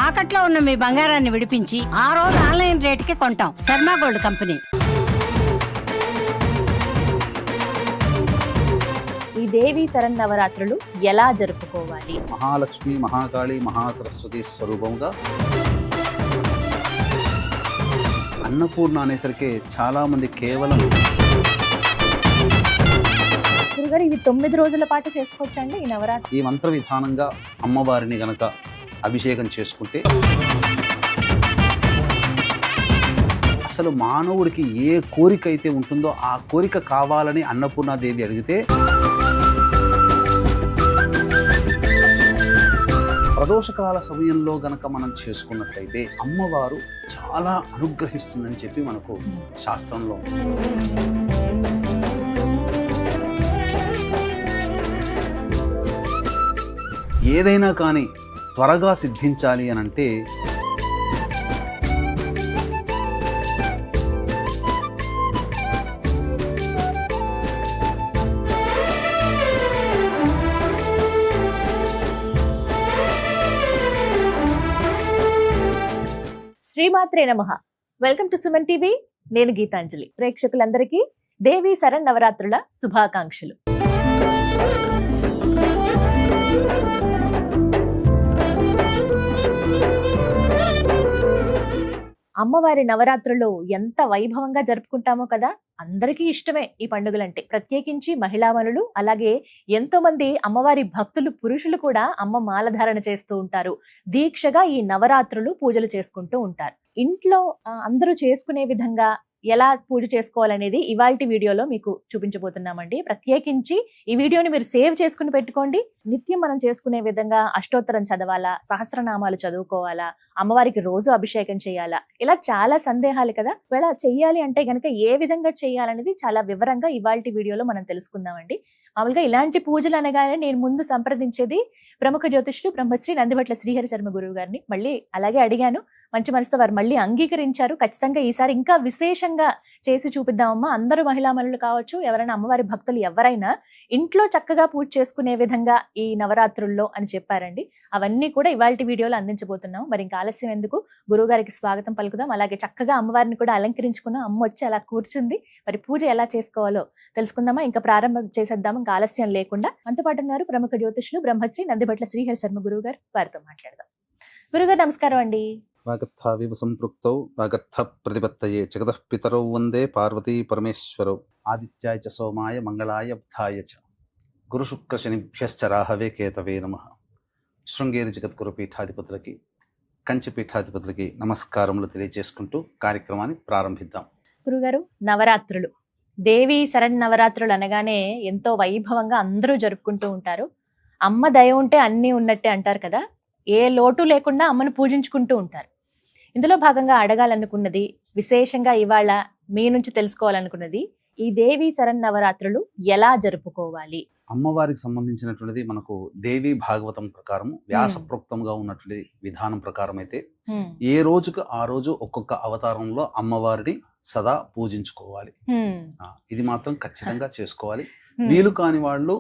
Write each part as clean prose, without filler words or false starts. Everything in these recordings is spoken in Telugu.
తాకట్లో ఉన్న మీ బంగారాన్ని విడిపించి ఆ రోజు ఆన్లైన్ రేటుకి కొంటాం. Sharma gold company. ఈ దేవి శరన్నవరాత్రులు ఎలా జరుపుకోవాలి? మహాలక్ష్మి, మహాకాళి, మహాసరస్వతి స్వరూపంగా అన్నపూర్ణ అనేసరికి చాలా మంది కేవలం గురుగారు, ఇవి 9 రోజుల పాటు చేసుకోవచ్చండి ఈ నవరాత్రి? ఈ మంత్ర విధానంగా అమ్మవారిని గనక అభిషేకం చేసుకుంటే అసలు మానవుడికి ఏ కోరిక అయితే ఉంటుందో ఆ కోరిక కావాలని అన్నపూర్ణాదేవి అడిగితే ప్రదోషకాల సమయంలో గనక మనం చేసుకున్నట్లయితే అమ్మవారు చాలా అనుగ్రహిస్తుందని చెప్పి మనకు శాస్త్రంలో ఉంది. ఏదైనా కానీ త్వరగా సిద్ధించాలి అని అంటే శ్రీమాత్రే నమః. Welcome to Suman TV. నేను గీతాంజలి. ప్రేక్షకులందరికీ దేవి శరన్నవరాత్రుల శుభాకాంక్షలు. అమ్మవారి నవరాత్రులు ఎంత వైభవంగా జరుపుకుంటామో కదా. అందరికీ ఇష్టమే ఈ పండుగలంటే, ప్రత్యేకించి మహిళామణులు, అలాగే ఎంతో మంది అమ్మవారి భక్తులు, పురుషులు కూడా అమ్మ మాలధారణ చేస్తూ ఉంటారు. దీక్షగా ఈ నవరాత్రులు పూజలు చేసుకుంటూ ఉంటారు. ఇంట్లో అందరూ చేసుకునే విధంగా ఎలా పూజ చేసుకోవాలనేది ఇవాల్టి వీడియోలో మీకు చూపించబోతున్నామండి. ప్రత్యేకించి ఈ వీడియోని మీరు సేవ్ చేసుకుని పెట్టుకోండి. నిత్యం మనం చేసుకునే విధంగా అష్టోత్తరం చదవాలా, సహస్రనామాలు చదువుకోవాలా, అమ్మవారికి రోజు అభిషేకం చేయాలా, ఇలా చాలా సందేహాలు కదా. ఇలా చెయ్యాలి అంటే గనక ఏ విధంగా చేయాలనేది చాలా వివరంగా ఇవాల్టి వీడియోలో మనం తెలుసుకుందామండి. మామూలుగా ఇలాంటి పూజలు అనగానే నేను ముందు సంప్రదించేది ప్రముఖ జ్యోతిష్యులు బ్రహ్మశ్రీ నందిభట్ల శ్రీహరి శర్మ గురువు గారిని. మళ్ళీ అలాగే అడిగాను, మంచి మనసుతో వారు మళ్ళీ అంగీకరించారు. ఖచ్చితంగా ఈసారి ఇంకా విశేషంగా చేసి చూపిద్దామమ్మా, అందరూ మహిళామణులు కావచ్చు, ఎవరైనా అమ్మవారి భక్తులు ఎవరైనా ఇంట్లో చక్కగా పూజ చేసుకునే విధంగా ఈ నవరాత్రుల్లో అని చెప్పారండి. అవన్నీ కూడా ఇవాల్టి వీడియోలో అందించబోతున్నాం. మరి ఇంకా ఆలస్యం ఎందుకు, గురువు గారికి స్వాగతం పలుకుదాం. అలాగే చక్కగా అమ్మవారిని కూడా అలంకరించుకున్నాం. అమ్మ వచ్చి అలా కూర్చుంది. మరి పూజ ఎలా చేసుకోవాలో తెలుసుకుందామా? ఇంకా ప్రారంభం చేసేద్దాము, ఇంకా ఆలస్యం లేకుండా. మనతో పాటు ఉన్నారు ప్రముఖ జ్యోతిష్యులు బ్రహ్మశ్రీ నందిభట్ల శ్రీహరి శర్మ గురువు గారు. వారితో మాట్లాడదాం. గురుగారు నమస్కారం అండి. వాగర్థావివ సంపృక్తౌ వాగర్థ ప్రతిపత్తయే జగతః పితరౌ వందే పార్వతీ పరమేశ్వరౌ ఆదిత్యాయ చ సోమాయ మంగళాయ బుధాయ చ గురు శుక్ర శనిభ్యశ్చ రాహవే కేతవే నమః. శృంగేరి జగద్గురు పీఠాధిపతులకి, కంచి పీఠాధిపతులకి నమస్కారములు తెలియజేసుకుంటూ కార్యక్రమాన్ని ప్రారంభిద్దాం. గురుగారు, నవరాత్రులు, దేవి శరన్నవరాత్రులు అనగానే ఎంతో వైభవంగా అందరూ జరుపుకుంటూ ఉంటారు. అమ్మ దయ ఉంటే అన్నీ ఉన్నట్టే అంటారు కదా. ఏ లోటు లేకుండా అమ్మను పూజించుకుంటూ ఉంటారు. ఇందులో భాగంగా అడగాలనుకున్నది, విశేషంగా ఇవాళ మీ నుంచి తెలుసుకోవాలనుకున్నది, ఈ దేవి శరన్నవరాత్రులు ఎలా జరుపుకోవాలి? అమ్మవారికి సంబంధించినటువంటిది మనకు దేవి భాగవతం ప్రకారం వ్యాసప్రోక్తంగా ఉన్నటువంటి విధానం ప్రకారం అయితే ఏ రోజుకు ఆ రోజు ఒక్కొక్క అవతారంలో అమ్మవారిని సదా పూజించుకోవాలి. ఇది మాత్రం ఖచ్చితంగా చేసుకోవాలి. వీలు కాని వాళ్ళు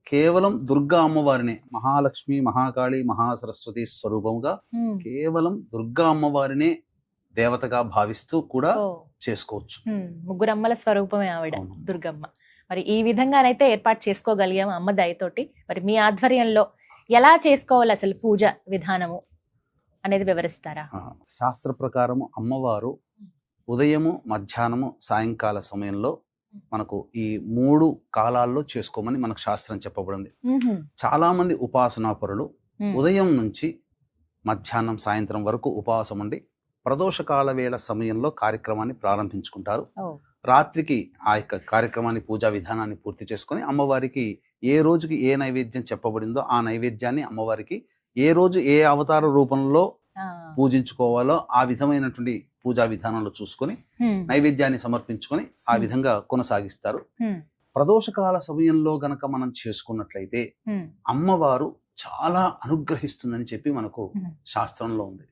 కేవలం దుర్గా అమ్మవారిని, మహాలక్ష్మి, మహాకాళి, మహాసరస్వతి స్వరూపంగా కేవలం దుర్గా అమ్మవారినే దేవతగా భావిస్తూ కూడా చేసుకోవచ్చు. ముగ్గురమ్మల స్వరూపమే ఆవిడ దుర్గమ్మ. మరి ఈ విధంగానైతే ఏర్పాటు చేసుకోగలిగాము అమ్మ దయతోటి. మరి మీ ఆధ్వర్యంలో ఎలా చేసుకోవాలి అసలు పూజ విధానము అనేది వివరిస్తారా? శాస్త్ర ప్రకారము అమ్మవారు ఉదయము, మధ్యాహ్నము, సాయంకాల సమయంలో మనకు ఈ 3 కాలాల్లో చేసుకోమని మనకు శాస్త్రం చెప్పబడింది. చాలా మంది ఉపాసనా పరులు ఉదయం నుంచి మధ్యాహ్నం, సాయంత్రం వరకు ఉపవాసం ఉండి ప్రదోషకాల వేళ సమయంలో కార్యక్రమాన్ని ప్రారంభించుకుంటారు. రాత్రికి ఆ యొక్క కార్యక్రమాన్ని, పూజా విధానాన్ని పూర్తి చేసుకొని అమ్మవారికి ఏ రోజుకి ఏ నైవేద్యం చెప్పబడిందో ఆ నైవేద్యాన్ని అమ్మవారికి ఏ రోజు ఏ అవతార రూపంలో పూజించుకోవాలో ఆ విధమైనటువంటి పూజా విధానంలో చూసుకొని నైవేద్యాన్ని సమర్పించుకొని ఆ విధంగా కొనసాగిస్తారు. ప్రదోషకాల సమయంలో గనక మనం చేసుకున్నట్లయితే అమ్మవారు చాలా అనుగ్రహిస్తుందని చెప్పి మనకు శాస్త్రంలో ఉంది.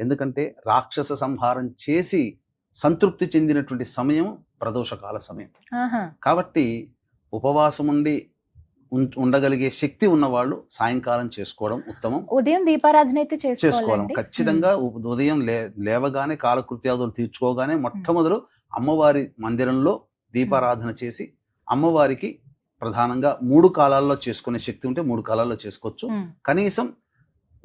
ఎందుకంటే రాక్షస సంహారం చేసి సంతృప్తి చెందినటువంటి సమయం ప్రదోషకాల సమయం. కాబట్టి ఉపవాసం ఉండి ఉండగలిగే శక్తి ఉన్న వాళ్ళు సాయంకాలం చేసుకోవడం ఉత్తమం. ఉదయం దీపారాధన అయితే చేసుకోవాలి చేసుకోవాలండి. ఖచ్చితంగా. ఉదయం లేవగానే కాలకృత్యాదులు తీర్చుకోగానే మొట్టమొదలు అమ్మవారి మందిరంలో దీపారాధన చేసి అమ్మవారికి ప్రధానంగా 3 కాలాల్లో చేసుకునే శక్తి ఉంటే 3 కాలాల్లో చేసుకోవచ్చు. కనీసం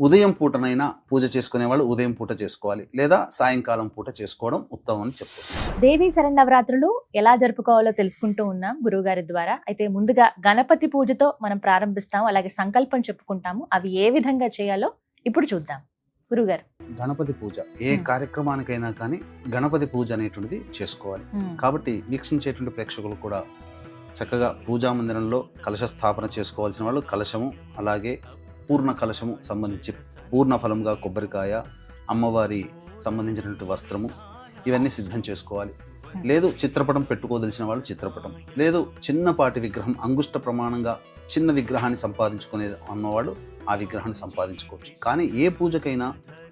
ఉదయం పూటనైనా పూజ చేసుకునే వాళ్ళు ఉదయం పూట చేసుకోవాలి, లేదా సాయంకాలం పూట చేసుకోవడం ఉత్తమం అని చెప్పవచ్చు. దేవీ శరన్నవరాత్రులు ఎలా జరుపుకోవాలో తెలుసుకుంటూ ఉన్నాం గురువు గారి ద్వారా. అయితే ముందుగా గణపతి పూజతో మనం ప్రారంభిస్తాం, అలాగే సంకల్పం చెప్పుకుంటాము. అవి ఏ విధంగా చేయాలో ఇప్పుడు చూద్దాం. గురుగారు, గణపతి పూజ ఏ కార్యక్రమానికైనా కానీ గణపతి పూజ అనేటువంటిది చేసుకోవాలి. కాబట్టి వీక్షించేటువంటి ప్రేక్షకులు కూడా చక్కగా పూజా మందిరంలో కలశ స్థాపన చేసుకోవాల్సిన వాళ్ళు కలశము, అలాగే పూర్ణ కలశము సంబంధించి పూర్ణ ఫలంగా కొబ్బరికాయ, అమ్మవారి సంబంధించినటువంటి వస్త్రము, ఇవన్నీ సిద్ధం చేసుకోవాలి. లేదు చిత్రపటం పెట్టుకోదలిచిన వాళ్ళు చిత్రపటం, లేదు చిన్నపాటి విగ్రహం అంగుష్ట ప్రమాణంగా చిన్న విగ్రహాన్ని సంపాదించుకునేది అన్నవాళ్ళు ఆ విగ్రహాన్ని సంపాదించుకోవచ్చు. కానీ ఏ పూజకైనా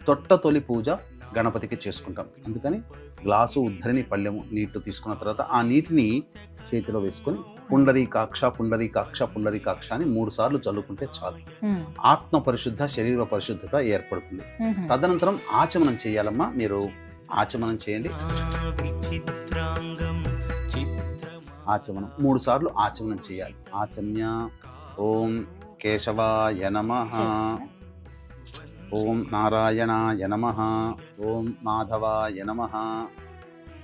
తొలి పూజ గణపతికి చేసుకుంటాం. అందుకని గ్లాసు, ఉద్ధరిని, పళ్ళెము నీళ్లు తీసుకున్న తర్వాత ఆ నీటిని చేతిలో వేసుకొని పుండరీకాక్ష పుండరీకాక్ష పుండరీకాక్ష అని 3 సార్లు చల్లుకుంటే చాలు. ఆత్మ పరిశుద్ధ, శరీర పరిశుద్ధత ఏర్పడుతుంది. తదనంతరం ఆచమనం చేయాలమ్మా. మీరు ఆచమనం చేయండి. ఆచమనం 3 సార్లు ఆచమనం చేయాలి. ఆచమ్య ఓం కేశవాయ నమః, ఓం నారాయణాయ నమః, ఓం మాధవాయ నమః,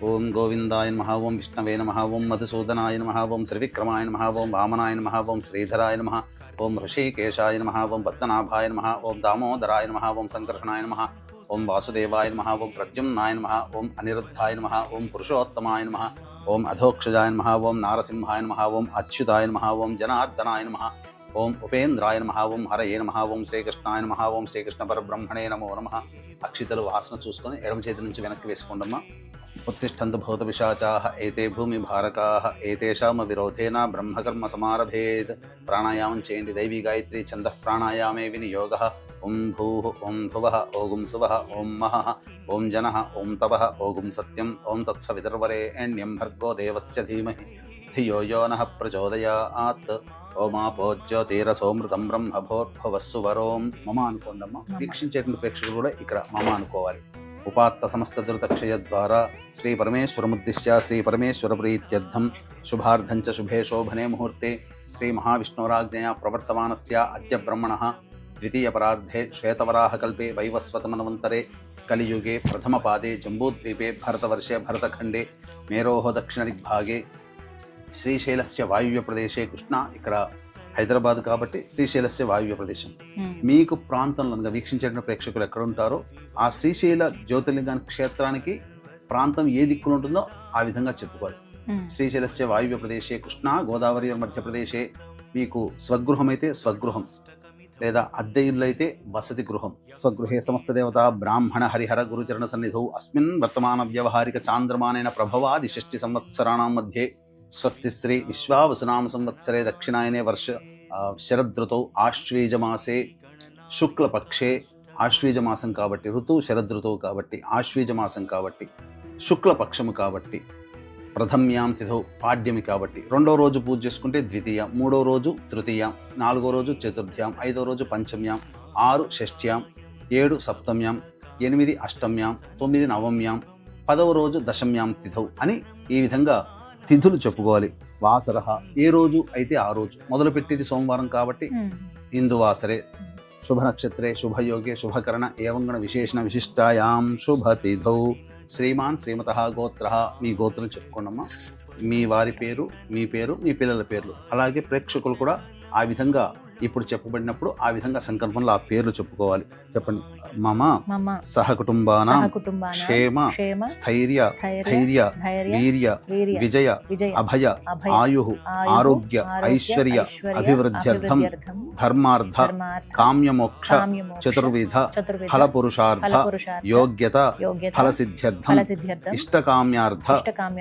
ఓం గోవిందాయ నమః, ఓం విష్ణవే నమః, ఓం మధుసూదనాయ నమః, ఓం త్రివిక్రమాయ నమః, ఓం వామనాయ నమః, ఓం శ్రీధరాయ నమః, ఓం ఋషికేశాయ నమః, ఓం పద్మనాభాయ నమః, ఓం దామోదరాయ నమః, ఓం సంకర్షణాయ నమః, ఓం వాసుదేవాయ నమః, ఓం ప్రద్యుమ్నాయ నమః, ఓం అనిరుద్ధాయ నమః, ఓం పురుషోత్తమాయ నమః, ఓం అధోక్షజాయ నమః, ఓం నారసింహాయ నమః, ఓం అచ్యుతాయ నమః, ఓం జనార్దనాయ నమః, ఓం ఉపేంద్రాయ నమః, ఓం హరయే నమః, ఓం శ్రీకృష్ణాయ నమః, ఓం శ్రీకృష్ణ పరబ్రహ్మణే నమో నమః. అక్షితలు వాసన చూసుకొని ఎడమ చేతి నుంచి వెనక్కి వేసుకోండమ్మా. ఉత్తిష్టంతు భూత పిశాచాః ఏతే భూమి భారకాః ఏతేషామ విరోధేన బ్రహ్మకర్మ సమారభేత్. ప్రాణాయామం చేయండి. దైవీ గాయత్రి ఛందః ప్రాణాయామే వినియోగః. ఓం భూః, ఓం భువః, ఓం సువః, ఓం మహః, ఓం జనః, ఓం తపః, ఓం సత్యం, ఓం తత్సవితుర్వరేణ్యం భర్గో దేవస్య ధీమహి ధియో యో నః ప్రచోదయాత్. ఓమాపో జ్యోతిరసోమృతం బ్రహ్మభోర్భవస్సు వరోం. మమ అనుకోండమ్మా. వీక్షించేటువంటి ప్రేక్షకులు కూడా ఇక్కడ మమ అనుకోవాలి. ఉపాత్త సమస్త దురితక్షయ ద్వారా శ్రీ పరమేశ్వరముద్దిశ్య శ్రీ పరమేశ్వర ప్రీత్యర్థం శుభార్థం చ శుభే శోభనే ముహూర్తే శ్రీ మహావిష్ణోరాజ్ఞయా ప్రవర్తమానస్య అద్య బ్రహ్మణః ద్వితీయ పరార్ధే శ్వేతవరాహకల్పే వైవస్వతమన్వంతరే కలియుగే ప్రథమపాదే జంబూద్వీపే భరతవర్షే భరతఖండే మేరోహ దక్షిణ దిగ్భాగే శ్రీశైలస్య వాయువ్య ప్రదేశే కృష్ణ. ఇక్కడ హైదరాబాద్ కాబట్టి శ్రీశైలస్య వాయువ్య ప్రదేశం. మీకు ప్రాంతంలో వీక్షించేటువంటి ప్రేక్షకులు ఎక్కడ ఉంటారో ఆ శ్రీశైల జ్యోతిర్లింగ క్షేత్రానికి ప్రాంతం ఏ దిక్కులు ఉంటుందో ఆ విధంగా చెప్పుకోవాలి. శ్రీశైలస్య వాయువ్య ప్రదేశే కృష్ణ గోదావరి మధ్యప్రదేశే. మీకు స్వగృహం అయితే స్వగృహం, లేదా అద్దె ఇల్లు అయితే వసతి గృహం. స్వగృహే సమస్త దేవత బ్రాహ్మణ హరిహర గురుచరణ సన్నిధౌ అస్మిన్ వర్తమాన వ్యవహారిక చాంద్రమానేన ప్రభవాది 6 సంవత్సరాణం మధ్యే స్వస్తి శ్రీ విశ్వావసునామ సంవత్సరే దక్షిణాయనే వర్ష శరదృతౌ ఆశ్వీజమాసే శుక్లపక్షే. ఆశ్వీజమాసం కాబట్టి ఋతువు శరదృతువు కాబట్టి ఆశ్వీజమాసం కాబట్టి శుక్లపక్షము కాబట్టి ప్రథమ్యాం తిథౌ పాడ్యమి కాబట్టి 2వ రోజు పూజ చేసుకుంటే ద్వితీయ, 3వ రోజు తృతీయ, 4వ రోజు చతుర్థ్యాం, 5వ రోజు పంచమ్యాం, 6 షష్ఠ్యాం, 7 సప్తమ్యాం, 8 అష్టమ్యాం, 9 నవమ్యాం, 10వ రోజు దశమ్యాం తిథౌ అని ఈ విధంగా తిథులు చెప్పుకోవాలి. వాసరః ఏ రోజు అయితే ఆ రోజు. మొదలుపెట్టేది సోమవారం కాబట్టి ఇందువాసరే శుభ నక్షత్రే శుభయోగే శుభకరణ ఏవంగణ విశేషణ విశిష్టాయాం శుభతిథౌ. శ్రీమాన్ శ్రీమతః గోత్రః. మీ గోత్రం చెప్పుకోండమ్మా. మీ వారి పేరు, మీ పేరు, మీ పిల్లల పేర్లు. అలాగే ప్రేక్షకులు కూడా ఆ విధంగా ఇప్పుడు చెప్పబడినప్పుడు ఆ విధంగా సంకల్పంలో ఆ పేర్లు చెప్పుకోవాలి. చెప్పండి. మమ సహకుటుంబానాం క్షేమ స్థైర్య ధైర్య వీర్య విజయ అభయ ఆయుః ఆరోగ్య ఐశ్వర్య అభివృద్ధ్యర్థం ధర్మార్థ కామ్యమోక్ష చతుర్విధ ఫలపురుషార్థ యోగ్యత ఫలసిద్ధ్యర్థం ఇష్టకామ్యార్థ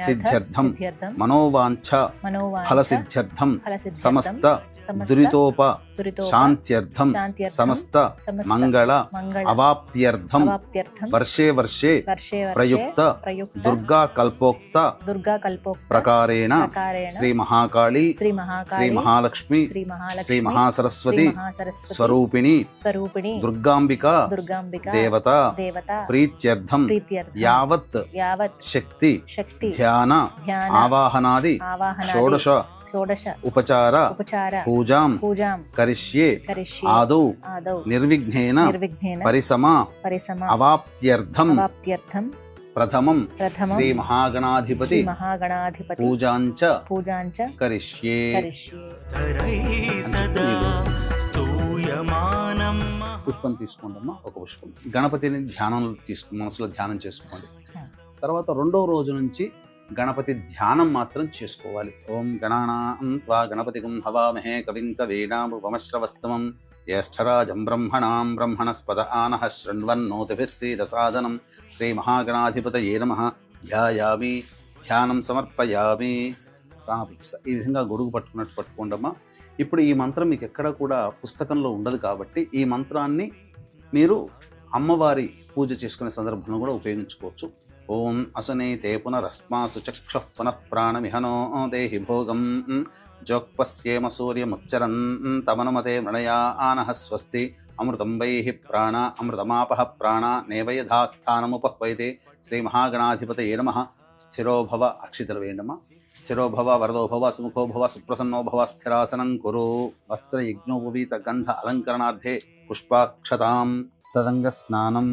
సిద్ధ్యర్థం మనోవాంఛ ఫలసిద్ధ్యర్థం సమస్త కస్తూరితో శాంత్యర్థం శాంత్యర్థం సమస్త సమస్త మంగళ మంగళ అవాప్త్యర్థం అవాప్త్యర్థం వర్షే వర్షే వర్షే ప్రయుక్త ప్రయుక్త దుర్గా కల్పోక్త దుర్గా కల్పోక్త ప్రకారేణ ప్రకారేణ శ్రీ మహాకాళి శ్రీ శ్రీ మహాకాళి మహాలక్ష్మి శ్రీ మహాలక్ష్మి శ్రీ మహాసరస్వతి శ్రీ మహాసరస్వతి స్వరూపిణి స్వరూపిణి దుర్గాంబిక దుర్గాంబిక దేవత దేవత ప్రీత్యర్థం ప్రీత్యర్థం యావత్ యావత్ శక్తి శక్తి ధ్యాన ధ్యాన ఆవాహనాది ఆవాహనాది షోడశ షోడశ ఉపచార ఉపచార పూజాం పూజాం కరిష్యే కరిష్యే ఆదౌ ఆదౌ నిర్విఘ్నేన నిర్విఘ్నేన పరిసమా పరిసమ అవాప్త్యర్థం అవాప్త్యర్థం ప్రథమం ప్రథమం శ్రీ మహాగణాధిపతి శ్రీ మహాగణాధిపతి పూజాంచ పూజాంచ కరిష్యే కరిష్యే పుష్పం తీసుకోండమ్మా, ఒక పుష్పం. గణపతిని మనసులో ధ్యానం చేసుకోండి. తర్వాత రెండవ రోజు నుంచి గణపతి ధ్యానం మాత్రం చేసుకోవాలి. ఓం గణానాం త్వా గణపతిగం హవామహే కవిం కవీనాముపమశ్రవస్తమం జ్యేష్ఠరాజం బ్రహ్మణాం బ్రహ్మణస్పద ఆనః శృణ్వన్నోతిభిः సీదసాదనం శ్రీ మహాగణాధిపతయే నమః ధ్యాయామి ధ్యానం సమర్పయామి. ప్రాణప్రతిష్ఠ ఈ విధంగా గొడుగు పట్టుకున్నట్టు పట్టుకోండమ్మా. ఇప్పుడు ఈ మంత్రం మీకు ఎక్కడ కూడా పుస్తకంలో ఉండదు కాబట్టి ఈ మంత్రాన్ని మీరు అమ్మవారి పూజ చేసుకునే సందర్భంలో కూడా ఉపయోగించుకోవచ్చు. ఓం అసునైతే పునరస్మాసు చక్షుః పునః ప్రాణమిహనో దేహి భోగం జోక్పస్యేమ సూర్యముచ్చరన్ తమనుమతే మృణయా ఆనః స్వస్తి అమృతం వైః ప్రాణ అమృతమాపః ప్రాణ నేవయథాస్థానముపహ్వైతే శ్రీ మహాగణాధిపతయే నమః. స్థిరో భవ, అక్షితలు వేయండమ్మా. స్థిరో భవ వరదో భవ సుముఖో భవ సుప్రసన్నో భవ స్థిరాసనం కురు. వస్త్రయజ్ఞోపవీత గంధ అలంకరణార్థే పుష్పాక్షతాం తదంగ స్నానం.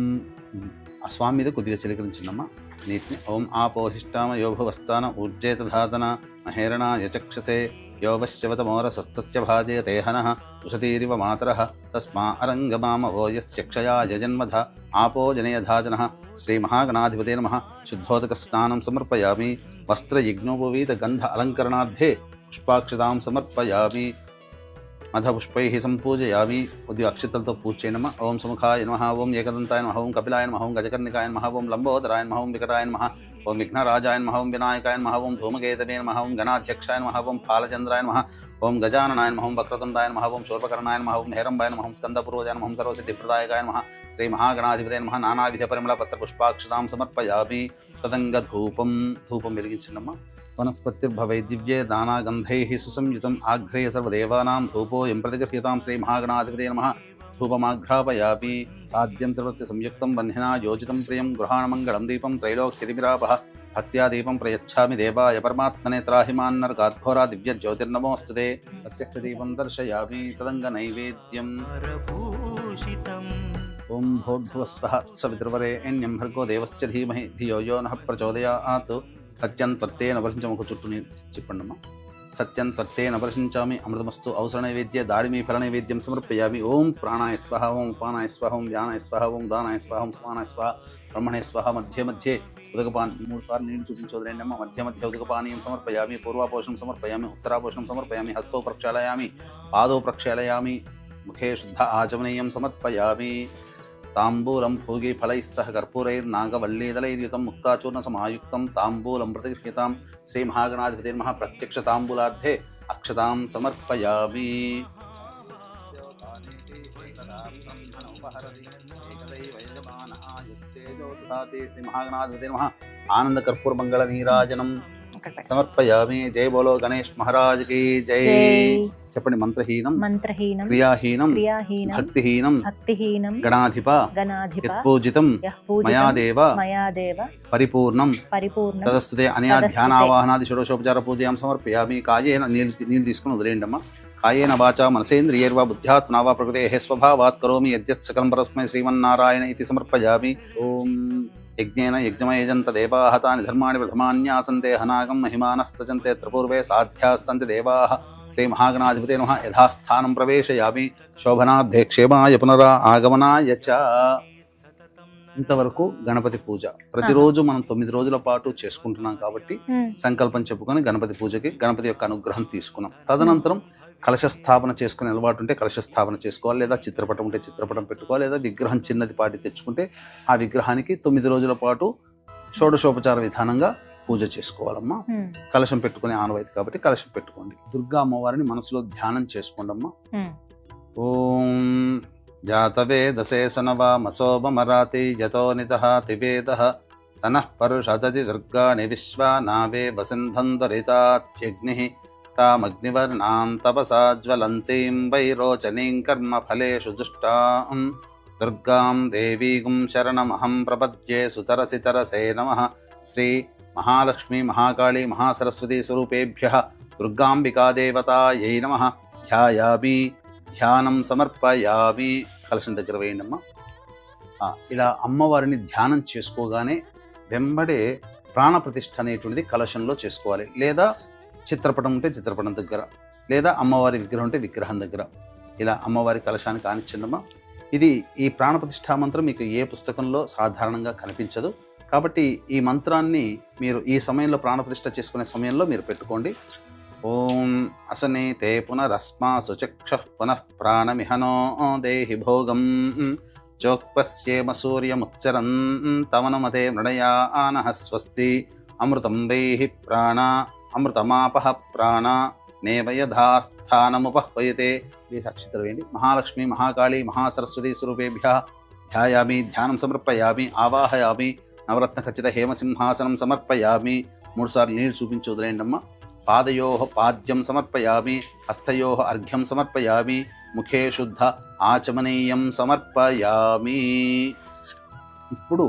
ఆ స్వామి మీద కొద్దిగా చిలకరించిందమ్మా నీటిని. ఓం ఆపోహిష్టామ యోభవస్థాన ఊర్జేతధాతన మహేరణ యచక్షసే యోవశ్యవతమోరసస్తస్య భాజే దేహనః ఉషతీరివ మాతరః తస్మా అరంగమామ ఓయస్యక్షయా యజన్మధ ఆపో జనయధాజనః శ్రీ మహాగణాధిపతే నమః. శుద్ధోదక స్నానం సమర్పయామి. వస్త్రయజ్ఞోపవీత గంధ అలంకరణార్థే పుష్పాక్షతాం సమర్పయామి. మధపుష్పైః సంపూజయామి. కొద్దిగా అక్షతలతో పూజ చేయనమా. ఓం సుముఖాయ నమః, ఓం ఏకదంతాయ నమః, ఓం కపిలాయ నమః, ఓం గజకర్ణికాయ నమః, ఓం లంబోదరాయ నమః, ఓం వికటాయ నమః, ఓం విఘ్నరాజాయ నమః, ఓం వినాయకాయ నమః, ఓం ధూమకేతవే నమః, ఓం గణాధ్యక్షాయ నమః, ఓం ఫాలచంద్రాయ నమః, ఓం గజాననాయ నమః, ఓం వక్రతుండాయ నమః, ఓం శూర్పకర్ణాయ నమః, ఓం హేరంబాయ నమః, ఓం స్కందపూర్వజాయ నమః, ఓం సర్వసిద్ధిప్రదాయకాయ నమః. శ్రీ మహాగణాధిపతే నమః. నానావిధ పరిమళ పత్ర పుష్పాక్షతాం సమర్పయామి. తదంగ ధూపం వెలిగించినమ్మా. వనస్పతిర్భవై దివ్యే నానాగంధైః సుసంయుతం ఆఘ్రే సర్వదేవానాం ధూపోయం ప్రతిగృహ్యతాం శ్రీ మహాగణాధిపతే నమః. ధూపమాఘ్రాపయామి. సాధ్యం త్రివృత్తి సంయుక్తం వహ్నినా యోజితం ప్రియం గృహాణమంగళం దీపం త్రైలోక్యతిమిరాపః భక్త్యా దీపం ప్రయచ్ఛామి దేవాయ పరమాత్మనే త్రాహిమాన్నర్గాద్ఘోరా దివ్య జ్యోతిర్నమోస్తుతే. ప్రత్యక్ష దీపం దర్శయామి. తదంగ నైవేద్యం. ఓం భోర్భువస్వః సవితృవరేణ్యం భర్గో దేవస్య ధీమహి ధియో యో నః ప్రచోదయాత్. సత్యం త్వర్తేన వర్షించము. ఒక చుట్టూ చెప్పండమ్మా. సత్యం త్వర్తేన వర్షించామి. అమృతమస్తు. అవసర నైవేద్య దాడిమి ఫల నైవేద్యం సమర్పయామి. ఓం ప్రాణాయ స్వహ, ఓం ఉపానాయ స్వహ, ఓం ధ్యానాయ స్వహ, ఓం దానాయ స్వహ, ఓం సమానాయ స్వహ, బ్రహ్మణే స్వహ. మధ్య మధ్య ఉదకపాన్ 3 సార్లు నీళ్ళు చూపించోదరేండమ్మ. మధ్య మధ్య ఉదకపానీయం సమర్పయామి. పూర్వాపోషణం సమర్పయామి. ఉత్తరాపోషణం సమర్పయామి. హస్తో ప్రక్షాళయామి. పాదో ప్రక్షాళయామి. ముఖే శుద్ధ ఆచమనీయం సమర్పయామి. తాంబూలం భోగి ఫలైః సహ కర్పూరైర్నాగవల్లీదలైర్యుతం ముక్తాచూర్ణ సమాయుక్తం తాంబూలం ప్రతిగృహ్యతాం శ్రీ మహాగణాధిపతే నమః. ప్రత్యక్ష తాంబూలార్థే అక్షతాం సమర్పయామి. శ్రీ మహాగణాధిపతే నమః. ఆనంద కర్పూర మంగళ నీరాజనం సమర్పయామి. జై బోలో గణేష్ మహారాజ్ కి జై. చెప్పండి. మంత్రహీనం క్రియాహీనం భక్తిహీనం గణాధిప యత్పూజితం మయా దేవ పరిపూర్ణం తదస్తుతే అనయా ధ్యానావాహనాది షోడశోపచార పూజయాం సమర్పయామి. కాయేన నీళ్ళు తీసుకుని వదిలేయండమ్మా. కాయేన వాచా మనసేంద్రియైర్వా బుద్ధ్యాత్మనా వా ప్రకృతేః స్వభావాత్ కరోమి యద్యత్ సకలం పరస్మై శ్రీమన్నారాయణ ఇతి సమర్పయామి. ఓం యజ్ఞేన యజ్ఞమయజంత దేవాః తాని ధర్మాణి ప్రథమాన్యాసంతే హనాగం మహిమానః సజంతే త్రిపూర్వే సాధ్యాः సంతి దేవాః. శ్రీ మహాగణాధిపతే నమః. యథాస్థానం ప్రవేశయామి. శోభనార్థే క్షేమాయ పునరా ఆగమనాయ చ. ఇంతవరకు గణపతి పూజ ప్రతిరోజు మనం 9 రోజుల పాటు చేసుకుంటున్నాం కాబట్టి సంకల్పం చెప్పుకొని గణపతి పూజకి గణపతి యొక్క అనుగ్రహం తీసుకున్నాం. తదనంతరం కలశ స్థాపన చేసుకునే అలవాటు ఉంటే కలశ స్థాపన చేసుకోవాలి, లేదా చిత్రపటం ఉంటే చిత్రపటం పెట్టుకోవాలి, లేదా విగ్రహం చిన్నది పాటి తెచ్చుకుంటే ఆ విగ్రహానికి 9 రోజుల పాటు షోడశోపచార విధానంగా పూజ చేసుకోవాలమ్మా. కలశం పెట్టుకునే ఆనవాయితీ కాబట్టి కలశం పెట్టుకోండి. దుర్గా అమ్మవారిని మనసులో ధ్యానం చేసుకోండి అమ్మా. ఓం జాతవేదసే సనవామసోమరాతి యతో నిదహాతి వేదః సనః పరుషదతి దుర్గాణి విశ్వా నావే వసింధం దరితాత్యగ్నిః తామగ్నివర్ణాం తపసా జ్వలంతీం వైరోచనీం కర్మఫలేషు దుష్టాం దుర్గాం దేవీగుం శరణమహం ప్రపద్యే సుతరసి తరసే నమః. శ్రీ మహాలక్ష్మీ మహాకాళీ మహాసరస్వతీ స్వరూపేభ్యః దుర్గాంబికాదేవతాయై నమః. ధ్యాయామి, ధ్యానం సమర్పయామి. కలశం దగ్గర వేయండమ్మా. ఇలా అమ్మవారిని ధ్యానం చేసుకోగానే వెంబడే ప్రాణప్రతిష్ఠ అనేటువంటిది కలశంలో చేసుకోవాలి. లేదా చిత్రపటం ఉంటే చిత్రపటం దగ్గర, లేదా అమ్మవారి విగ్రహం ఉంటే విగ్రహం దగ్గర ఇలా అమ్మవారి కలశానికి ఆనిచ్చండమ్మా. ఇది ఈ ప్రాణప్రతిష్ఠా మంత్రం మీకు ఏ పుస్తకంలో సాధారణంగా కనిపించదు. కాబట్టి ఈ మంత్రాన్ని మీరు ఈ సమయంలో ప్రాణప్రతిష్ఠ చేసుకునే సమయంలో మీరు పెట్టుకోండి. ఓం అసనే తే పునరస్మా సుచక్ష పునః ప్రాణమిహనో దేహి భోగం చోక్పశ్యేమ సూర్యముచ్చరన్ తమనమతే మృణయానః స్వస్తి అమృతం వైహి ప్రాణ అమృతమాపః ప్రాణ నేవయధాస్థానముపహ్వయతే. అక్షితలు వేయండి. మహాలక్ష్మి మహాకాళీ మహాసరస్వతీ స్వరూపేభ్యః ధ్యాయామి, ధ్యానం సమర్పయామి, ఆవాహయామి. నవరత్న ఖచ్చిత హేమసింహాసనం సమర్పయామి. 3 సార్లు నీళ్ళు చూపించి వదిలేయండమ్మా. పాదయోః పాద్యం సమర్పయామి, హస్తయోః అర్ఘ్యం సమర్పయామి, ముఖే శుద్ధ ఆచమనీయం సమర్పయామి. ఇప్పుడు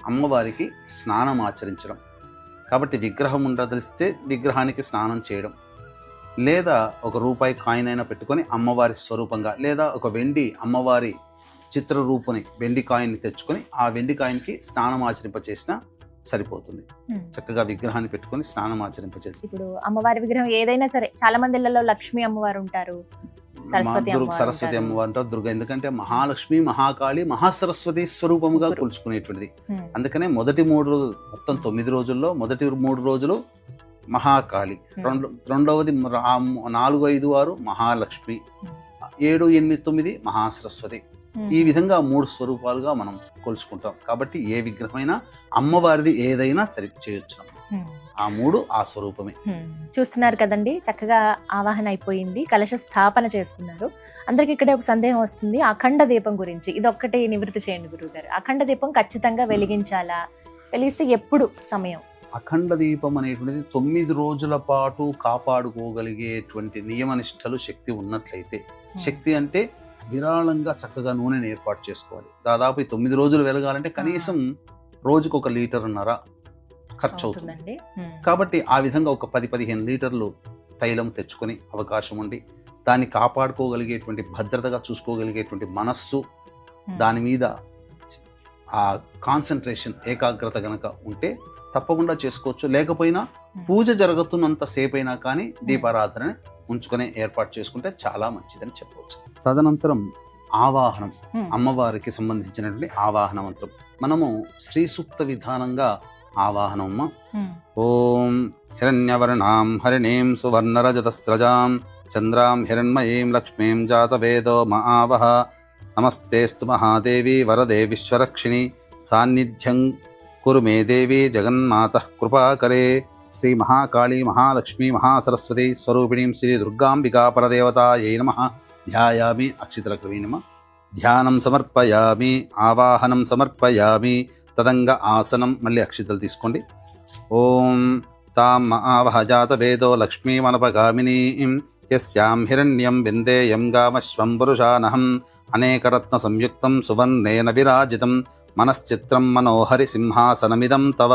అమ్మవారికి స్నానం ఆచరించడం. కాబట్టి విగ్రహం ఉండదలిస్తే విగ్రహానికి స్నానం చేయడం, లేదా ఒక రూపాయి కాయిన్ అయినా పెట్టుకొని అమ్మవారి స్వరూపంగా, లేదా ఒక వెండి అమ్మవారి చిత్రరూపుని వెండి కాయిన్ని తెచ్చుకొని ఆ వెండి కాయిన్కి స్నానం ఆచరింపచేసినా సరిపోతుంది. చక్కగా విగ్రహాన్ని పెట్టుకొని స్నానం ఆచరింపచేసి. ఇప్పుడు అమ్మవారి విగ్రహం ఏదైనా సరే, చాలా మంది ఇళ్లలో లక్ష్మీ అమ్మవారు ఉంటారు, సరస్వతి అమ్మవారు ఉంటారు, దుర్గ. ఎందుకంటే మహాలక్ష్మి మహాకాళి మహాసరస్వతి స్వరూపముగా కొలుచుకునేటువంటిది. అందుకనే మొదటి 3 రోజులు, మొత్తం 9 రోజుల్లో మొదటి 3 రోజులు మహాకాళి, రెండవది 4, 5, 6 మహాలక్ష్మి, 7, 8, 9 మహాసరస్వతి. ఈ విధంగా 3 స్వరూపాలుగా మనం కొలుచుకుంటాం. కాబట్టి ఏ విగ్రహమైనా అమ్మవారిది ఏదైనా సరి చేయొచ్చు. ఆ 3 ఆ స్వరూపమే. చూస్తున్నారు కదండి, చక్కగా ఆవాహన అయిపోయింది, కలశ స్థాపన చేసుకున్నారు. అందరికి ఇక్కడే ఒక సందేహం వస్తుంది, అఖండ దీపం గురించి. ఇది ఒక్కటి నివృత్తి చేయండి గురువుగారు. అఖండ దీపం ఖచ్చితంగా వెలిగించాలా? వెలిగిస్తే ఎప్పుడు సమయం? అఖండ దీపం అనేటువంటిది 9 రోజుల పాటు కాపాడుకోగలిగేటువంటి నియమనిష్టలు శక్తి ఉన్నట్లయితే, శక్తి అంటే విరాళంగా చక్కగా నూనెని ఏర్పాటు చేసుకోవాలి. దాదాపు 9 రోజులు వెలగాలంటే కనీసం రోజుకు 1.5 లీటర్ ఖర్చు అవుతుంది. కాబట్టి ఆ విధంగా ఒక 10-15 లీటర్లు తైలం తెచ్చుకొని అవకాశం ఉండి, దాన్ని కాపాడుకోగలిగేటువంటి, భద్రతగా చూసుకోగలిగేటువంటి మనస్సు, దాని మీద ఆ కాన్సన్ట్రేషన్, ఏకాగ్రత గనక ఉంటే తప్పకుండా చేసుకోవచ్చు. లేకపోయినా పూజ జరుగుతున్నంత సేపైనా కానీ దీపారాధన ఉంచుకునే ఏర్పాటు చేసుకుంటే చాలా మంచిదని చెప్పవచ్చు. తదనంతరం ఆవాహనం, అమ్మవారికి సంబంధించినటువంటి ఆవాహన మంత్రం. మనము శ్రీ సూక్త విధానంగా ఆవాహనమ్మ. ఓం హిరణ్యవర్ణాం హరిణీం సువర్ణరజతస్రజాం చంద్రాం హిరణ్మయీం లక్ష్మీం జాతవేదో మహావహ. నమస్తేస్తు మహాదేవి వరదే విశ్వరక్షిణి సాన్నిధ్యం కురు మే దేవి జగన్మాతః కృపాకరే. శ్రీ మహాకాళీ మహాలక్ష్మీ మహాసరస్వతి స్వరూపిణీం శ్రీ దుర్గాంబికా పరదేవతాయై నమః. ధ్యాయామి, అక్షితలకు వేయనమా. ధ్యానం సమర్పయామి, ఆవాహనం సమర్పయామి. తదంగ ఆసనం, మళ్ళీ అక్షితలు తీసుకోండి. ఓం తాం ఆవహ జాతవేదో లక్ష్మీమనపగామినీం యస్యాం హిరణ్యం విందేయం గామశ్వం పురుషానహం అనేకరత్న సంయుక్తం సువర్ణేన విరాజితం మనశ్చిత్రం మనోహరి సింహాసనమిదం తవ.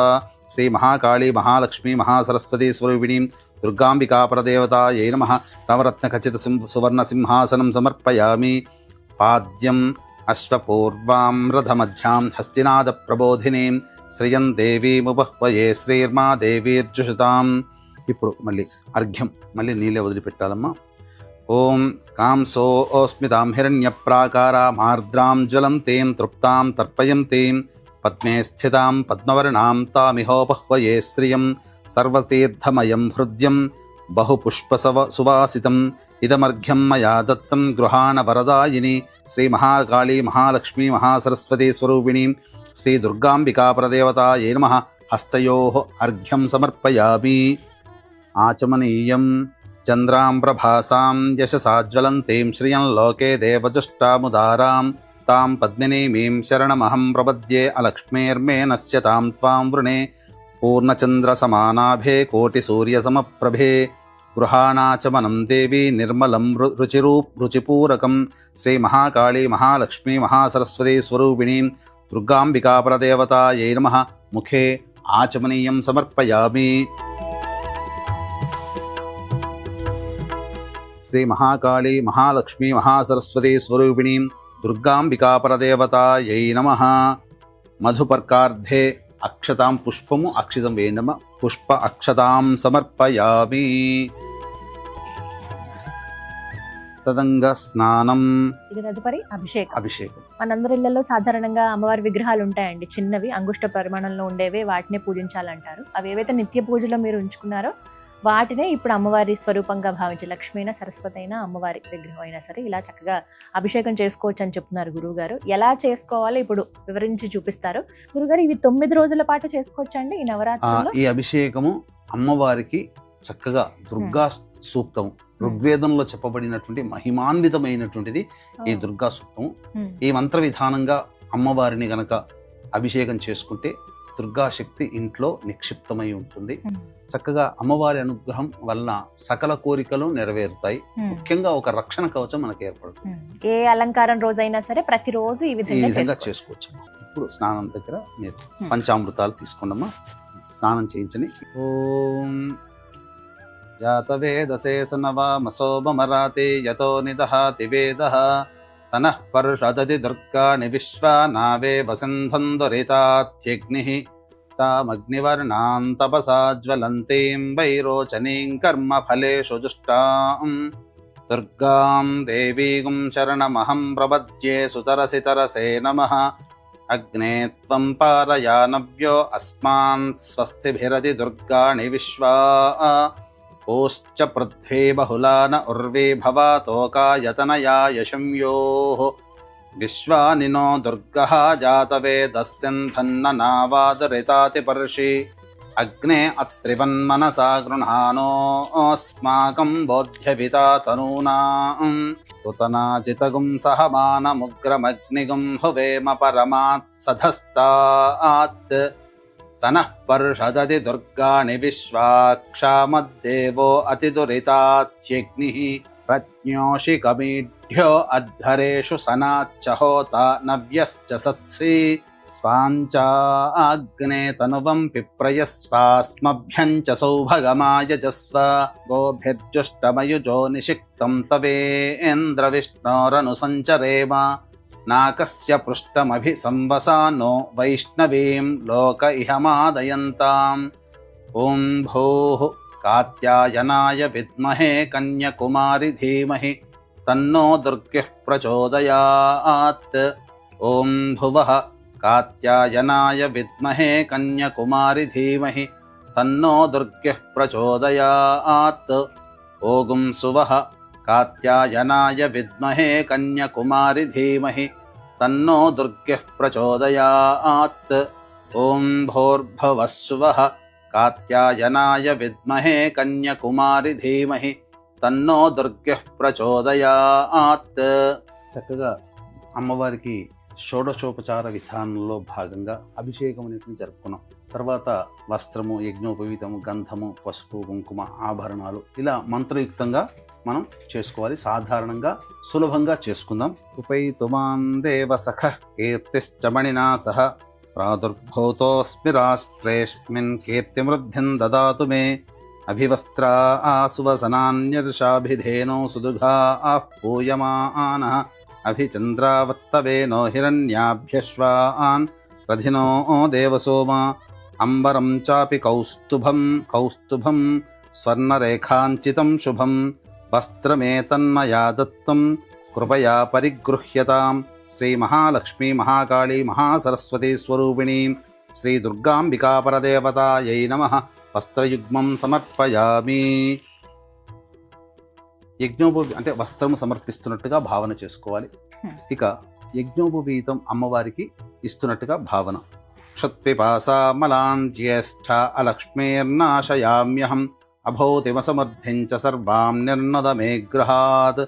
శ్రీ మహాకాళీ మహాలక్ష్మీ మహాసరస్వతి స్వరూపిణీం దుర్గాంబికా పరదేవతాయై నమః. నవరత్న ఖచ్చిత సువర్ణ సింహాసనం సమర్పయామి. పాద్యం అశ్వపూర్వాం రథమధ్యాం హస్తినాద ప్రబోధినీం శ్రియం దేవీముపహ్వయే శ్రీర్మా దేవీర్జుషతాం. ఇప్పుడు మళ్ళీ అర్ఘ్యం, మళ్ళీ నీళ్ళే వదిలిపెట్టాలమ్మా. ఓం కాంసోస్మితాం హిరణ్యప్రాకారామార్ద్రాం జ్వలంతీం తృప్తాం తర్పయంతీం పద్మే స్థితాం పద్మవర్ణాం తామిహోపహ్వయే శ్రియం సర్వతీర్థమయం హృద్యం బహుపుష్పసువాసితం ఇదమర్ఘ్యం మయా దత్తం గృహాణ వరదాయిని. శ్రీ మహాకాళీ మహాలక్ష్మీ మహాసరస్వతి స్వరూపిణీం శ్రీ దుర్గాంబికా పరదేవతాయై నమః. హస్తయోః అర్ఘ్యం సమర్పయామి. ఆచమనీయం చంద్రాం ప్రభాసాం యశసాజ్వలంతీం శ్రియం లోకే దేవజుష్టాముదారాం తాం పద్మినీమీం శరణమహం ప్రపద్యే అలక్ష్మీర్మే నశ్యతాం త్వాం వృణే పూర్ణచంద్రసమానాభే కోటిసూర్యసమప్రభే గృహాణాచమనం దేవీ నిర్మలం రుచిపూరకం శ్రీ మహాకాళీ మహాలక్ష్మీ మహాసరస్వతీ స్వరూపిణీం దుర్గాంబికాపరదేవతాయై నమః ముఖే ఆచమనీయం సమర్పయామి. శ్రీ మహాకాళీ మహాలక్ష్మీ మహాసరస్వతీ స్వరూపిణీం దుర్గాంబికాపరదేవతాయై నమః. మధుపర్కార్ధే అక్షతాం పుష్పము అక్షితం వేయనమ పుష్ప అక్షతాం సమర్పయామి. తదంగ స్నానం. ఇది తదుపరి అభిషేకం. అభిషేకం మనందరి ఇళ్లలో సాధారణంగా అమ్మవారి విగ్రహాలు ఉంటాయండి, చిన్నవి అంగుష్ట పరిమాణంలో ఉండేవే, వాటినే పూజించాలంటారు. అవి ఏవైతే నిత్య పూజలో మీరు ఉంచుకున్నారో వాటినే ఇప్పుడు అమ్మవారి స్వరూపంగా భావించి లక్ష్మీ అయినా సరస్వతి అయినా అమ్మవారి విగ్రహం అయినా సరే ఇలా చక్కగా అభిషేకం చేసుకోవచ్చు అని చెప్తున్నారు గురువు గారు. ఎలా చేసుకోవాలో ఇప్పుడు వివరించి చూపిస్తారు గురుగారు. ఇవి 9 రోజుల పాటు చేసుకోవచ్చండి ఈ నవరాత్రుల్లో? ఈ అభిషేకము అమ్మవారికి చక్కగా దుర్గా సూక్తము, ఋగ్వేదంలో చెప్పబడినటువంటి మహిమాన్వితమైనటువంటిది ఈ దుర్గా సూక్తము. ఈ మంత్ర విధానంగా అమ్మవారిని గనక అభిషేకం చేసుకుంటే దుర్గాశక్తి ఇంట్లో నిక్షిప్తమై ఉంటుంది. చక్కగా అమ్మవారి అనుగ్రహం వలన సకల కోరికలు నెరవేరుతాయి. ముఖ్యంగా ఒక రక్షణ కవచం మనకు ఏర్పడుతుంది. ఏ అలంకారం రోజైనా సరే ప్రతిరోజు ఈ విధంగా చేసుకోవచ్చు. ఇప్పుడు స్నానం దగ్గర మీరు పంచామృతాలు తీసుకోండమ్మా, స్నానం చేయించని. ఓం యాతవేదశేషనవామసోమరాతే యతో నిదహాతి వేదః సనః పరుషదతి దుర్గాణి విశ్వా నావే వసింధందురితాత్యగ్నిః తామగ్నివర్ణాం తపసా జ్వలంతీం వైరోచనీం కర్మఫలేషు జుష్టాం దుర్గాం దేవీం శరణమహం ప్రపద్యే సుతరసి తరసే నమః. అగ్నే త్వం పారయానవ్యో అస్మాన్ స్వస్తిభిరతి దుర్గాణి విశ్వా ఓశ్చ పృథ్వీ బహుళాన ఉర్వీ భవాతోకాయతనయా యశంయోః విశ్వానినో దుర్గః జాతవేదస్యంధన్ననావాదరితాతి పర్షి అగ్నే అత్రివన్మనసా గృహాణోస్మాకం బోధ్యవితా తనూనాం కృతనాజితగుం సహమానముగ్రమగ్నిగుం హువేమ పరమాత్ సధస్తాత్ సనః పర్షదతి దుర్గాణి విశ్వాక్షామద్దేవో అతిదురితాత్యగ్నిః ప్రజ్ఞోషికమీఢ్యో అధ్వరేషు సనాచ్చ హోత నవ్యశ్చ సత్సి స్వాంచాగ్నే తనువం పిప్రయస్వాస్మభ్యం చ సౌభగమాయజస్వ గోభిర్జుష్టమయుజో నిషిక్తం తవేంద్ర విష్ణోరను సంచరేమ నాకస్య పృష్టమభి సంవసానో వైష్ణవీం లోక ఇహమాదయంతాం. ఓం భూః కాత్యాయనాయ విద్మహే కన్యకుమారి ధీమహి తన్నో దుర్గః ప్రచోదయాత్. ఓం భువః కాత్యాయనాయ విద్మహే కన్యకుమారి ధీమహి తన్నో దుర్గః ప్రచోదయాత్. ఓం సువః కాత్యాయనాయ విద్మహే కన్యకుమారి ధీమహి తన్నో దుర్గః ప్రచోదయాత్. ఓం భోర్భువస్సువః కాత్యాయనాయ విద్మహే కన్యకుమారి ధీమహి తన్నో దుర్గః ప్రచోదయాత్. చక్కగా అమ్మవారికి షోడశోపచార విధానంలో భాగంగా అభిషేకం అనేది జరుపుకున్నాం. తర్వాత వస్త్రము, యజ్ఞోపవీతము, గంధము, పసుపు, కుంకుమ, ఆభరణాలు ఇలా మంత్రయుక్తంగా మనం చేసుకోవాలి. సాధారణంగా సులభంగా చేసుకుందాం. ఉపైతుమాం దేవ సఖ కీర్తిశ్చమణినా సహ ప్రాదుర్భూతోస్మి రాష్ట్రేస్మిన్ కీర్తిమృద్ధిం దదాతు మే అభివస్త్రా సువసనాన్యర్షాభిధేనో సుదుఘా పూయమానః అభిచంద్రావర్తవేనో హిరణ్యాభ్యశ్వాన్ రధినో దేవసోమా అంబరం చాపి కౌస్తుభం స్వర్ణరేఖాంచితం శుభం వస్త్రమేతన్మయా దత్తం కృపయా పరిగృహ్యతాం. శ్రీ మహాలక్ష్మీ మహాకాళీ మహాసరస్వతీ స్వరూపిణీం శ్రీ దుర్గాంబికాపరదేవతాయై నమః వస్త్రయుగ్మం సమర్పయామి. అంటే వస్త్రము సమర్పిస్తున్నట్టుగా భావన చేసుకోవాలి. ఇక యజ్ఞోపవీతం అమ్మవారికి ఇస్తున్నట్టుగా భావన. క్షత్పిపాసా మలాన్ జ్యేష్ఠ అలక్ష్మీర్నాశయామ్యహం అభౌతిమసమర్థించ సర్వాం నిర్నదమే గృహాత్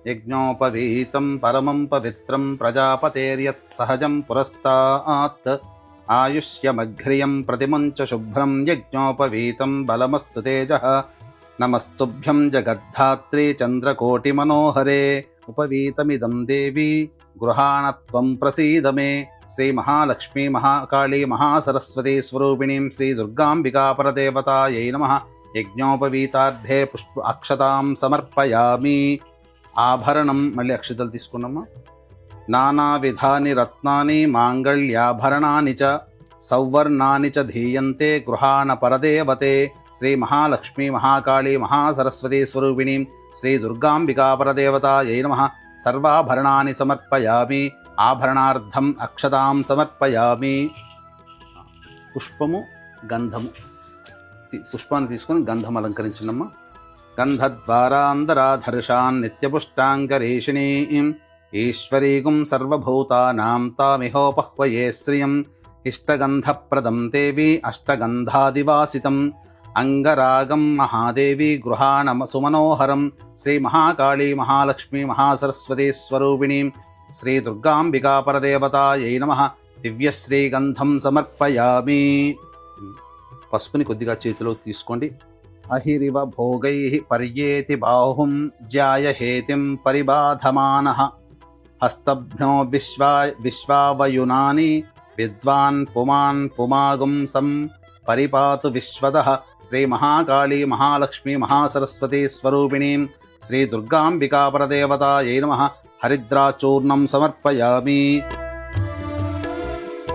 యజ్ఞోపవీతం పరమం పవిత్రం ప్రజాపతేర్యత్ సహజం పురస్తాత్ ఆయుష్యమఘ్రియం ప్రతిముంచ శుభ్రం యజ్ఞోపవీతం బలమస్తు తేజః నమస్తుభ్యం జగద్ధాత్రి చంద్రకోటి మనోహరే ఉపవీతమిదం దేవి గృహాణత్వం ప్రసీద మే. శ్రీ మహాలక్ష్మీ మహాకాళీ మహాసరస్వతీ స్వరూపిణీం శ్రీ దుర్గాంబికా పరదేవతాయై నమః. యజ్ఞోపవీతార్థే పుష్ప అక్షతాం సమర్పయామి. ఆభరణం మళ్ళీ అక్షతలు తీసుకున్నామా. నానావిధాని రత్నాని మాంగళ్యాభరణాని చ సౌవర్ణాని చ ధీయంతే గృహాణ పరదేవతే. శ్రీ మహాలక్ష్మీ మహాకాళీ మహాసరస్వతీ స్వరూపిణీం శ్రీ దుర్గాంబికా పరదేవతాయై నమః. సర్వాభరణాని సమర్పయామి. ఆభరణార్థం అక్షతాం సమర్పయామి. పుష్పము గంధము పుష్పాన్ని తీసుకొని గంధం అలంకరించినమ్మా. గంధద్వారాంధరాధర్షాన్ నిత్యపుష్టాంగరేషిణీం ఈశ్వరీగుం సర్వభూతానాం తామిహోపహ్వయే శ్రియం. ఇష్టగంధప్రదం దేవి అష్టగంధాదివాసితం అంగరాగం మహాదేవి గృహాణ సుమనోహరం. శ్రీ మహాకాళీ మహాలక్ష్మీ మహాసరస్వతీ స్వరూపిణీం శ్రీ దుర్గాంబికా పరదేవతాయై నమః. దివ్యశ్రీగంధం సమర్పయామి. పసుపుని కొద్దిగా చేతిలో తీసుకోండి. అహిరివ భోగై పర్యేతి బాహుం జ్యాయహేతిం పరిబాధమానః. హస్తభ్నో విశ్వావయునాని విద్వాన్ పుమాన్ పుమాగుం సం పరిపాతు విశ్వదః. శ్రీ మహాకాళీ మహాలక్ష్మీ మహాసరస్వతీ స్వరూపిణీం శ్రీ దుర్గాంబికా పరదేవతాయై నమః. హరిద్రాచూర్ణం సమర్పయామి.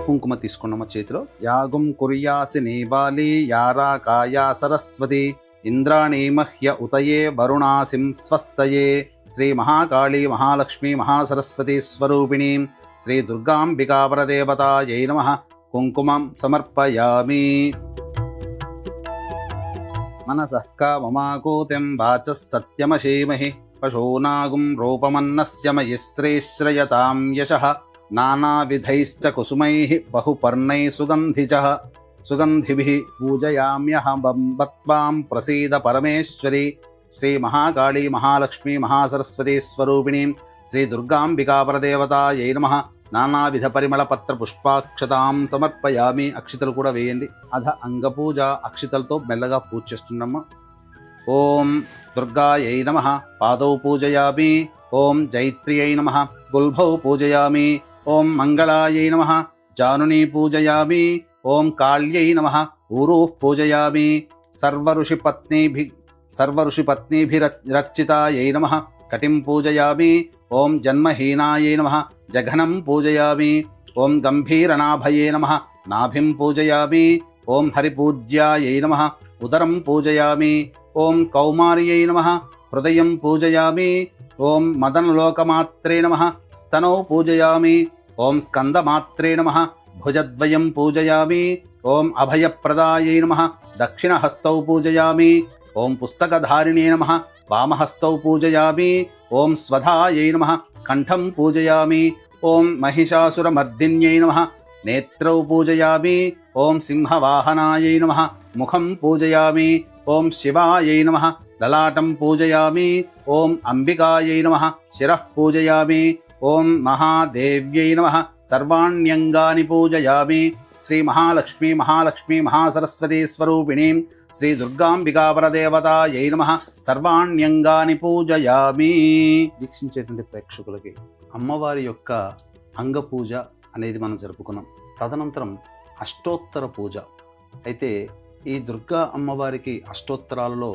కుంకుమ తీసుకున్నమ్మ చేతిలో. యాగం కుర్యాసి నీబాలి యారా కాయా సరస్వతి ఇంద్రాణీ మహ్య ఉతయే వరుణాసిం స్వస్తయే. శ్రీ మహాకాళీ మహాలక్ష్మీ మహాసరస్వతీ స్వరూపిణీం శ్రీ దుర్గాంబికా పరదేవతాయై నమః. కుంకుమం సమర్పయామి. మనసః కామమాకూతిం వాచః సత్యమశీమహి పశూనాగుం రూపమన్నస్య మయి శ్రీశ్రయతాం యశః. నానావిధైశ్చ కుసుమైః బహుపర్ణైః సుగంధిభిః పూజయామ్యహం త్వాం ప్రసీద పరమేశ్వరి. శ్రీ మహాకాళీ మహాలక్ష్మీ మహాసరస్వతీ స్వరూపిణీం శ్రీ దుర్గాంబికా పరదేవతాయై నమః. నానావిధ పరిమళ పత్ర పుష్పాక్షతాం సమర్పయామి. అక్షితలు కూడా వేయండి. అధ అంగపూజ. అక్షితలతో మెల్లగా పూజ చేస్తున్నామ్మా. ఓం దుర్గాయై నమః. పాదౌ పూజయామి. ఓం జైత్ర్యై నమః. గుల్భౌ పూజయామి. ఓం మంగళాయై నమః. జానునీ పూజయామి. ఓం కాళ్యై నమః. ఊరూః పూజయామి. సర్వఋషిపత్నీభిరర్చితాయై నమః. కటిం పూజయామి. ఓం జన్మహీనాయై నమః. జఘనం పూజయామి. ఓం గంభీరనాభయే నమః. నాభిం పూజయామి. ఓం హరిపూజ్యాయై నమః. ఉదరం పూజయామి. ఓం కౌమార్యై నమః. హృదయం పూజయామి. ఓం మదనలోకమాత్రే నమః. స్తనౌ పూజయామి. ఓం స్కందమాత్రే నమః. భుజద్వయం పూజయామి. ఓం అభయప్రదాయై నమః. దక్షిణహస్తౌ పూజయామి. ఓం పుస్తకధారిణే నమః. వామహస్తౌ పూజయామి. ఓం స్వధాయై నమః. కంఠం పూజయామి. ఓం మహిషాసురమర్దిన్యై నమః. నేత్రౌ పూజయామి. ఓం సింహవాహనాయై నమః. ముఖం పూజయామి. ఓం శివాయై నమః. లలాటం పూజయామి. ఓం అంబికాయై నమః. శిరః పూజయామి. ఓం మహాదేవ్యై నమః. సర్వాణ్యంగాని పూజయామి. శ్రీ మహాలక్ష్మీ మహాసరస్వతీ స్వరూపిణీం శ్రీ దుర్గాంబికా పరదేవతాయై నమః. సర్వాణ్యంగాని పూజయామి. వీక్షించేటువంటి ప్రేక్షకులకి అమ్మవారి యొక్క అంగపూజ అనేది మనం జరుపుకున్నాం. తదనంతరం అష్టోత్తర పూజ. అయితే ఈ దుర్గా అమ్మవారికి అష్టోత్తరాలలో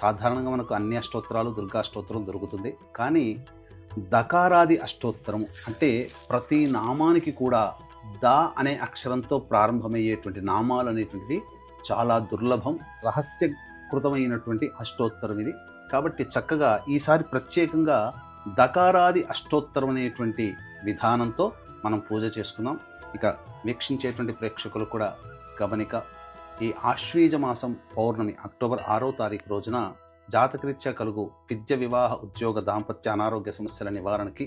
సాధారణంగా మనకు అన్ని అష్టోత్తరాలు దుర్గా అష్టోత్తరం దొరుకుతుంది. కానీ దకారాది అష్టోత్తరము అంటే ప్రతి నామానికి కూడా ద అనే అక్షరంతో ప్రారంభమయ్యేటువంటి నామాలు అనేటువంటివి చాలా దుర్లభం, రహస్యకృతమైనటువంటి అష్టోత్తరం ఇది. కాబట్టి చక్కగా ఈసారి ప్రత్యేకంగా దకారాది అష్టోత్తరం అనేటువంటి విధానంతో మనం పూజ చేసుకున్నాం. ఇక వీక్షించేటువంటి ప్రేక్షకులు కూడా గమనిక. ఈ ఆశ్వీజ మాసం పౌర్ణమి అక్టోబర్ 6వ తారీఖు రోజున జాతకరీత్యా కలుగు విద్య, వివాహ, ఉద్యోగ, దాంపత్య, అనారోగ్య సమస్యల నివారణకి,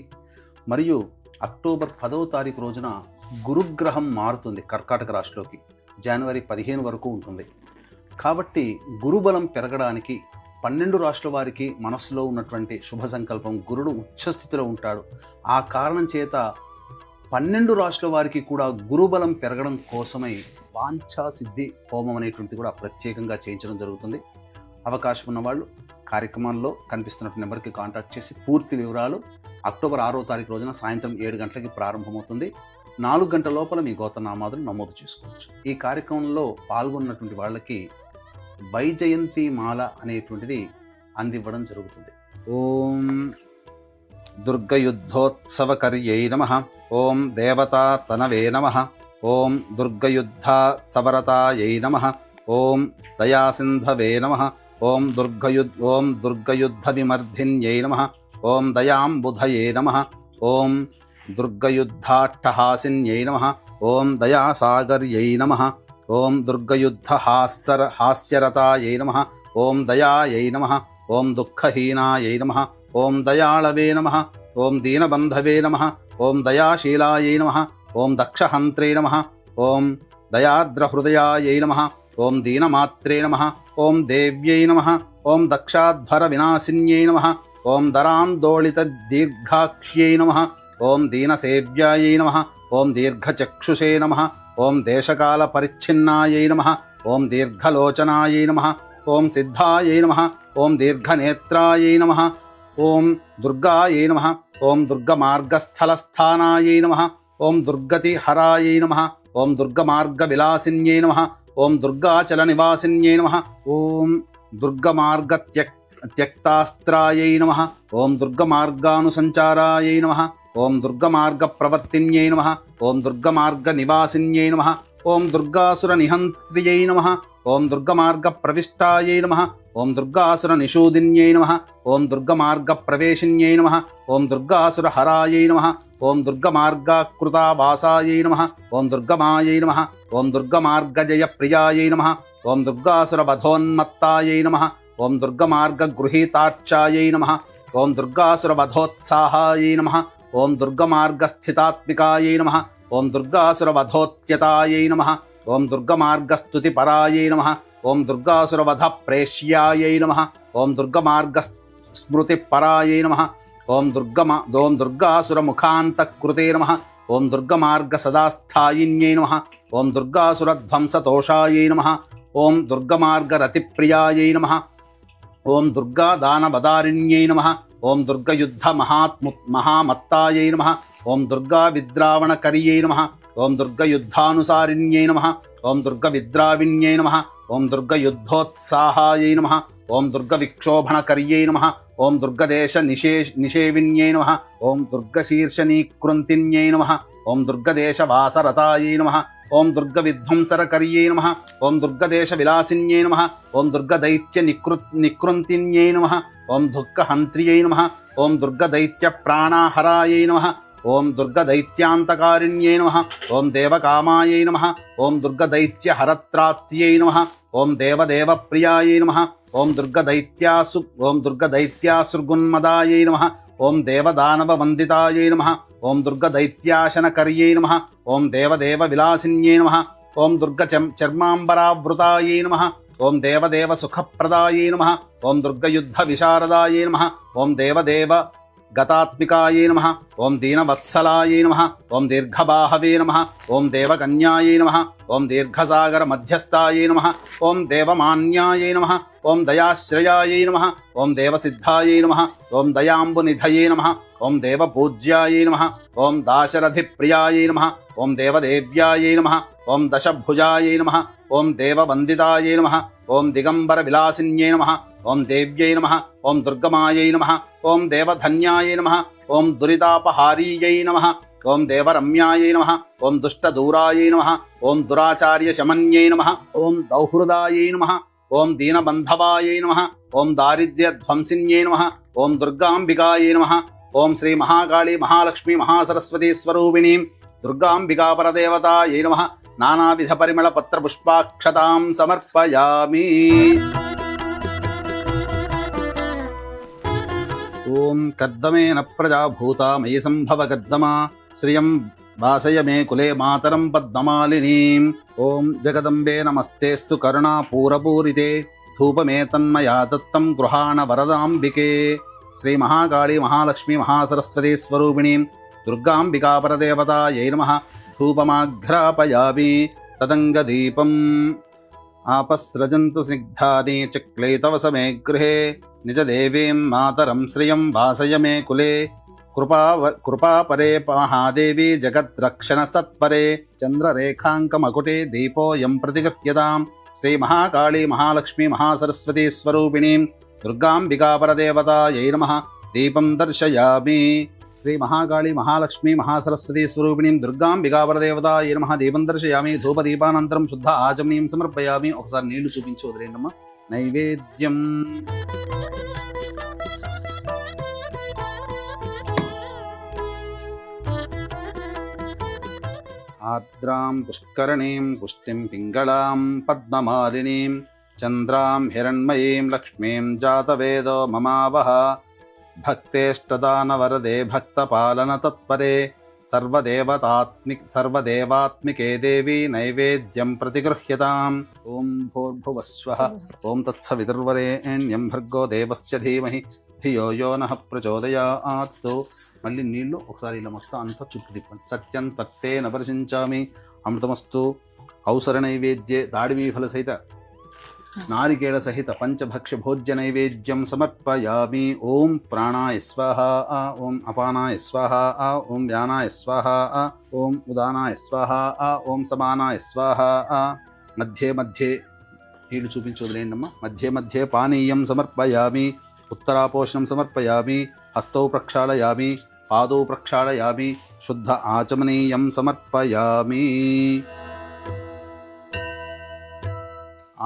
మరియు అక్టోబర్ 10వ తారీఖు రోజున గురుగ్రహం మారుతుంది కర్కాటక రాశిలోకి. జనవరి 15 వరకు ఉంటుంది. కాబట్టి గురుబలం పెరగడానికి 12 రాశుల వారికి మనస్సులో ఉన్నటువంటి శుభ సంకల్పం, గురుడు ఉచ్చస్థితిలో ఉంటాడు. ఆ కారణం చేత 12 రాశుల వారికి కూడా గురుబలం పెరగడం కోసమై వాంఛా సిద్ధి హోమం అనేటువంటిది కూడా ప్రత్యేకంగా చేయించడం జరుగుతుంది. అవకాశం ఉన్నవాళ్ళు కార్యక్రమంలో కనిపిస్తున్న నెంబర్కి కాంటాక్ట్ చేసి పూర్తి వివరాలు అక్టోబర్ 6వ తారీఖు రోజున సాయంత్రం 7 గంటలకి ప్రారంభమవుతుంది. 4 గంటల లోపల మీ గోత్రనామాదులు నమోదు చేసుకోవచ్చు. ఈ కార్యక్రమంలో పాల్గొన్నటువంటి వాళ్ళకి వైజయంతి మాల అనేటువంటిది అందివ్వడం జరుగుతుంది. ఓం దుర్గయుద్ధోత్సవకర్యై నమః. ఓం దేవతా తనవే నమః. ఓం దుర్గయుద్ధ సవరతాయై నమః. ఓం దయాసింధవే నమః. ఓం దుర్గయుద్ధ విమర్ధిన్యై నమః. ఓం దయాంబుధయే నమః. ఓం దుర్గయుద్ధాట్టహాసిన్యై నమః. ఓం దయాసాగర్యై నమః. ఓం దుర్గయుద్ధ హాస్యరతాయై నమః. ఓం దయాయై నమః. ఓం దుఃఖహీనాయై నమః. ఓం దయాళవే నమః. ఓం దీనబంధవే నమః. ఓం దయాశీలాయై నమః. ఓం దక్షహంత్రే నమః. ఓం దయాద్రహృదయాయై నమః. ఓం దీనమాత్రే నమః. ఓం దేవ్యై నమః. ఓం దక్షాధ్వర వినాశిన్యై నమః. ఓం దరాందోళిత దీర్ఘాక్ష్యై నమః. ఓం దీనసేవ్యాయై నమః. ఓం దీర్ఘచక్షుషే నమః. ఓం దేశకాల పరిచ్ఛిన్నాయై నమః. ఓం దీర్ఘలోచనాయై నమః. ఓం సిద్ధాయై నమః. ఓం దీర్ఘనేత్రాయై నమః. ఓం దుర్గాయై నమః. ఓం దుర్గమార్గస్థలస్థానాయై నమః. ఓం దుర్గతిహరాయై నమః. ఓం దుర్గమార్గవిలాసిన్యై నమః. ఓం దుర్గాచల నివాసిన్యై నమః. ఓం దుర్గమార్గత్యక్తాస్త్రాయై నమః. ఓం దుర్గమార్గానుసంచారాయై నమః. ఓం దుర్గమార్గప్రవర్తిన్యై నమః. ఓం దుర్గమార్గనివాసిన్యై నమః. ఓం దుర్గాసురనిహంత్ర్యై నమః. ఓం దుర్గమార్గప్రవిష్టాయై నమః. ఓం దుర్గాసురనిషూదిన్యై నమః. ఓం దుర్గమార్గప్రవేశిన్యై నమః. ఓం దుర్గాసురహరాయై నమః. ఓం దుర్గమార్గాకృతావాసాయై నమః. ఓం దుర్గమాయై నమః. ఓం దుర్గమార్గజయప్రియాయై నమః. ఓం దుర్గాసురవధోన్మత్తాయై నమః. ఓం దుర్గమార్గగృహీతాక్షాయై నమః. ఓం దుర్గాసురవధోత్సాహాయై నమః. ఓం దుర్గమార్గస్థితాత్మికాయై నమః. ఓం దుర్గాసురవధోత్యతాయై నమః. ఓం దుర్గమార్గస్తుతిపరాయై నమః. ఓం దుర్గాసురవధ ప్రేష్యాయై నమః. ఓం దుర్గమార్గస్మృతిపరాయై నమః. ఓం దుర్గాసురముఖాంతకృతే నమః. ఓం దుర్గమార్గసదాస్థాయిన్యై నమః. ఓం దుర్గాసురధ్వంసతోషాయై నమః. ఓం దుర్గమార్గరతిప్రియాయై నమః. ఓం దుర్గాదానవదారిణ్యై నమః. ఓం దుర్గయుద్ధ మహామత్తాయై నమః. ఓం దుర్గావిద్రావణకర్యై నమః. ఓం దుర్గయుద్ధానుసారిణ్యై నమః. ఓం దుర్గవిద్రావిణ్యై నమః. ఓం దుర్గయుద్ధోత్సాహాయై నమః. ఓం దుర్గవిక్షోభణకర్యై నమః. ఓం దుర్గదేశ నిషేవిన్యై నమః. ఓం దుర్గశీర్షనీకృంతిన్యై నమః. ఓం దుర్గదేశవాసరతాయై నమః. ఓం దుర్గవిధ్వంసరకర్యై నమః. ఓం దుర్గదేశవిలాసిన్యై నమః. ఓం దుర్గదైత్యనికృంతిన్యై నమః. ఓం దుఃఖహంత్ర్యై నమః. ఓం దుర్గదైత్యప్రాణాహరాయై నమః. ఓం దుర్గదైత్యాంతకారిణ్యై నమః. ఓం దేవకామాయై నమః. ఓం దుర్గదైత్యహరత్రాత్యై నమః. ఓం దేవదేవప్రియాయై నమః. ఓం దుర్గదైత్యాసుర్గున్మదాయై నమః. ఓం దేవదానవవందితాయై నమః. ఓం దుర్గదైత్యాశనకర్యై నమః. ఓం దేవదేవవిలాసిన్యై నమః. ఓం దుర్గచర్మాంబరావృతాయై నమః. ఓం దేవదేవసుఖప్రదాయై నమః. ఓం దుర్గయుద్ధవిశారదాయై నమః. ఓం దేవదేవ గతాత్మికాయై నమః. ఓం దీనవత్సలాయై నమః. ఓం దీర్ఘబాహవే నమః. ఓం దేవకన్యాయై నమః. ఓం దీర్ఘసాగర మధ్యస్థాయై నమః. ఓం దేవమాన్యాయై నమః. ఓం దయాశ్రయాయై నమః. ఓం దేవసిద్ధాయై నమః. ఓం దయాంబునిధయే నమః. ఓం దేవపూజ్యాయై నమః. ఓం దాశరథిప్రియాయై నమః. ఓం దేవదేవ్యాయై నమః. ఓం దశభుజాయై నమః. ఓం దేవవందితాయై నమః. ఓం దిగంబర విలాసిన్యై నమః. ఓం దేవ్యై నమః. ఓం దుర్గమాయై నమః. ఓం దేవధన్యాయై నమః. ఓం దురితాపహారీయై నమః. ఓం దేవరమ్యాయై నమః. ఓం దుష్టదూరాయై నమః. ఓం దురాచార్యశమన్యై నమః. ఓం దౌహృదాయై నమః. ఓం దీనబంధవాయై నమః. ఓం దారిద్ర్యధ్వంసిన్యై నమః. ఓం దుర్గాంబికాయై నమః. ఓం శ్రీ మహాకాళీ మహాలక్ష్మీ మహాసరస్వతీ స్వరూపిణీం దుర్గాంబికాపరదేవతాయై నమః. నానావిధ పరిమళ పత్ర పుష్పాక్షతాం సమర్పయామి. ఓం కర్దమేన ప్రజాభూత మయి సంభవ కర్దమా శ్రియం వాసయ మే కులే మాతరం పద్మమాలినీం. ఓం జగదంబే నమస్తేస్తు కరుణాపూరపూరితే ధూపమేతన్మయా దత్తం గృహాణ వరదాంబికే. శ్రీ మహాకాళీ మహాలక్ష్మీ మహాసరస్వతీ స్వరూపిణీం దుర్గాంబికా పరదేవతాయై నమః. ధూపమాఘ్రాపయామి తదంగదీపం. ఆపస్రజంతు స్నిగ్ధాని చక్లైతవ సమే గృహే నిజదేవీం మాతరం శ్రియం వాసయ మే కులే. కృపాపరే మహాదేవి జగద్రక్షణస్తత్పరే చంద్రరేఖాంకమకుటే దీపోయం ప్రతిగృహ్యతాం. శ్రీ మహాకాళీ మహాలక్ష్మీ మహాసరస్వతీ స్వరూపిణీం దుర్గాంబికా పరదేవతాయై నమః. దీపం దర్శయామి. శ్రీ మహాకాళీ మహాలక్ష్మీ మహాసరస్వతీ స్వరూపిణీం దుర్గాంబికా పరదేవతాయై నమః. దీపం దర్శయామి. ధూపదీపానంతరం శుద్ధ ఆచమనీయం సమర్పయామి. ఒకసారి నీళ్లు చూపించి వదిలేండమ్మా. నైవేద్యం. ఆర్ద్రాం పుష్కరణీం పుష్టిం పింగళాం పద్మమాలినీం చంద్రాం హిరణ్మయీం లక్ష్మీం జాతవేదో మమావహ. భక్తేష్టదానవరదే భక్తపాలన తత్పరే సర్వదేవాత్మికే దేవి నైవేద్యం ప్రతిగృహ్యతాం. ఓం భూర్భువస్వః. ఓం తత్సవితుర్వరేణ్యం భర్గో దేవస్య ధీమహి ధియో యో నః ప్రచోదయాత్. మళ్ళీ నీళ్లు ఒకసారి ఇలా మొత్తం అంతా చుట్టూ తిప్పండి. సత్యం తక్తే నపరిశించామి అమృతమస్తు. ఔసర నైవేద్యే దాడిమీ ఫల సహిత నారికేళ సహిత పంచభక్ష్య భోజ్య నైవేద్యం సమర్పయామి. ఓం ప్రాణాయ స్వాహ. ఓం అపానాయ స్వాహ. ఓం వ్యానాయ స్వాహ. ఓం ఉదానాయ స్వాహ. ఓం సమానాయ స్వాహ. మధ్యే మధ్యే నీళ్లు చూపించి వదిలేయండమ్మా. మధ్యే మధ్యే పానీయం సమర్పయామి. ఉత్తరాపోషణం సమర్పయామి. హస్తౌ ప్రక్షాళయామి. పాదౌ ప్రక్షాళయామి. శుద్ధ ఆచమనీయం సమర్పయామి.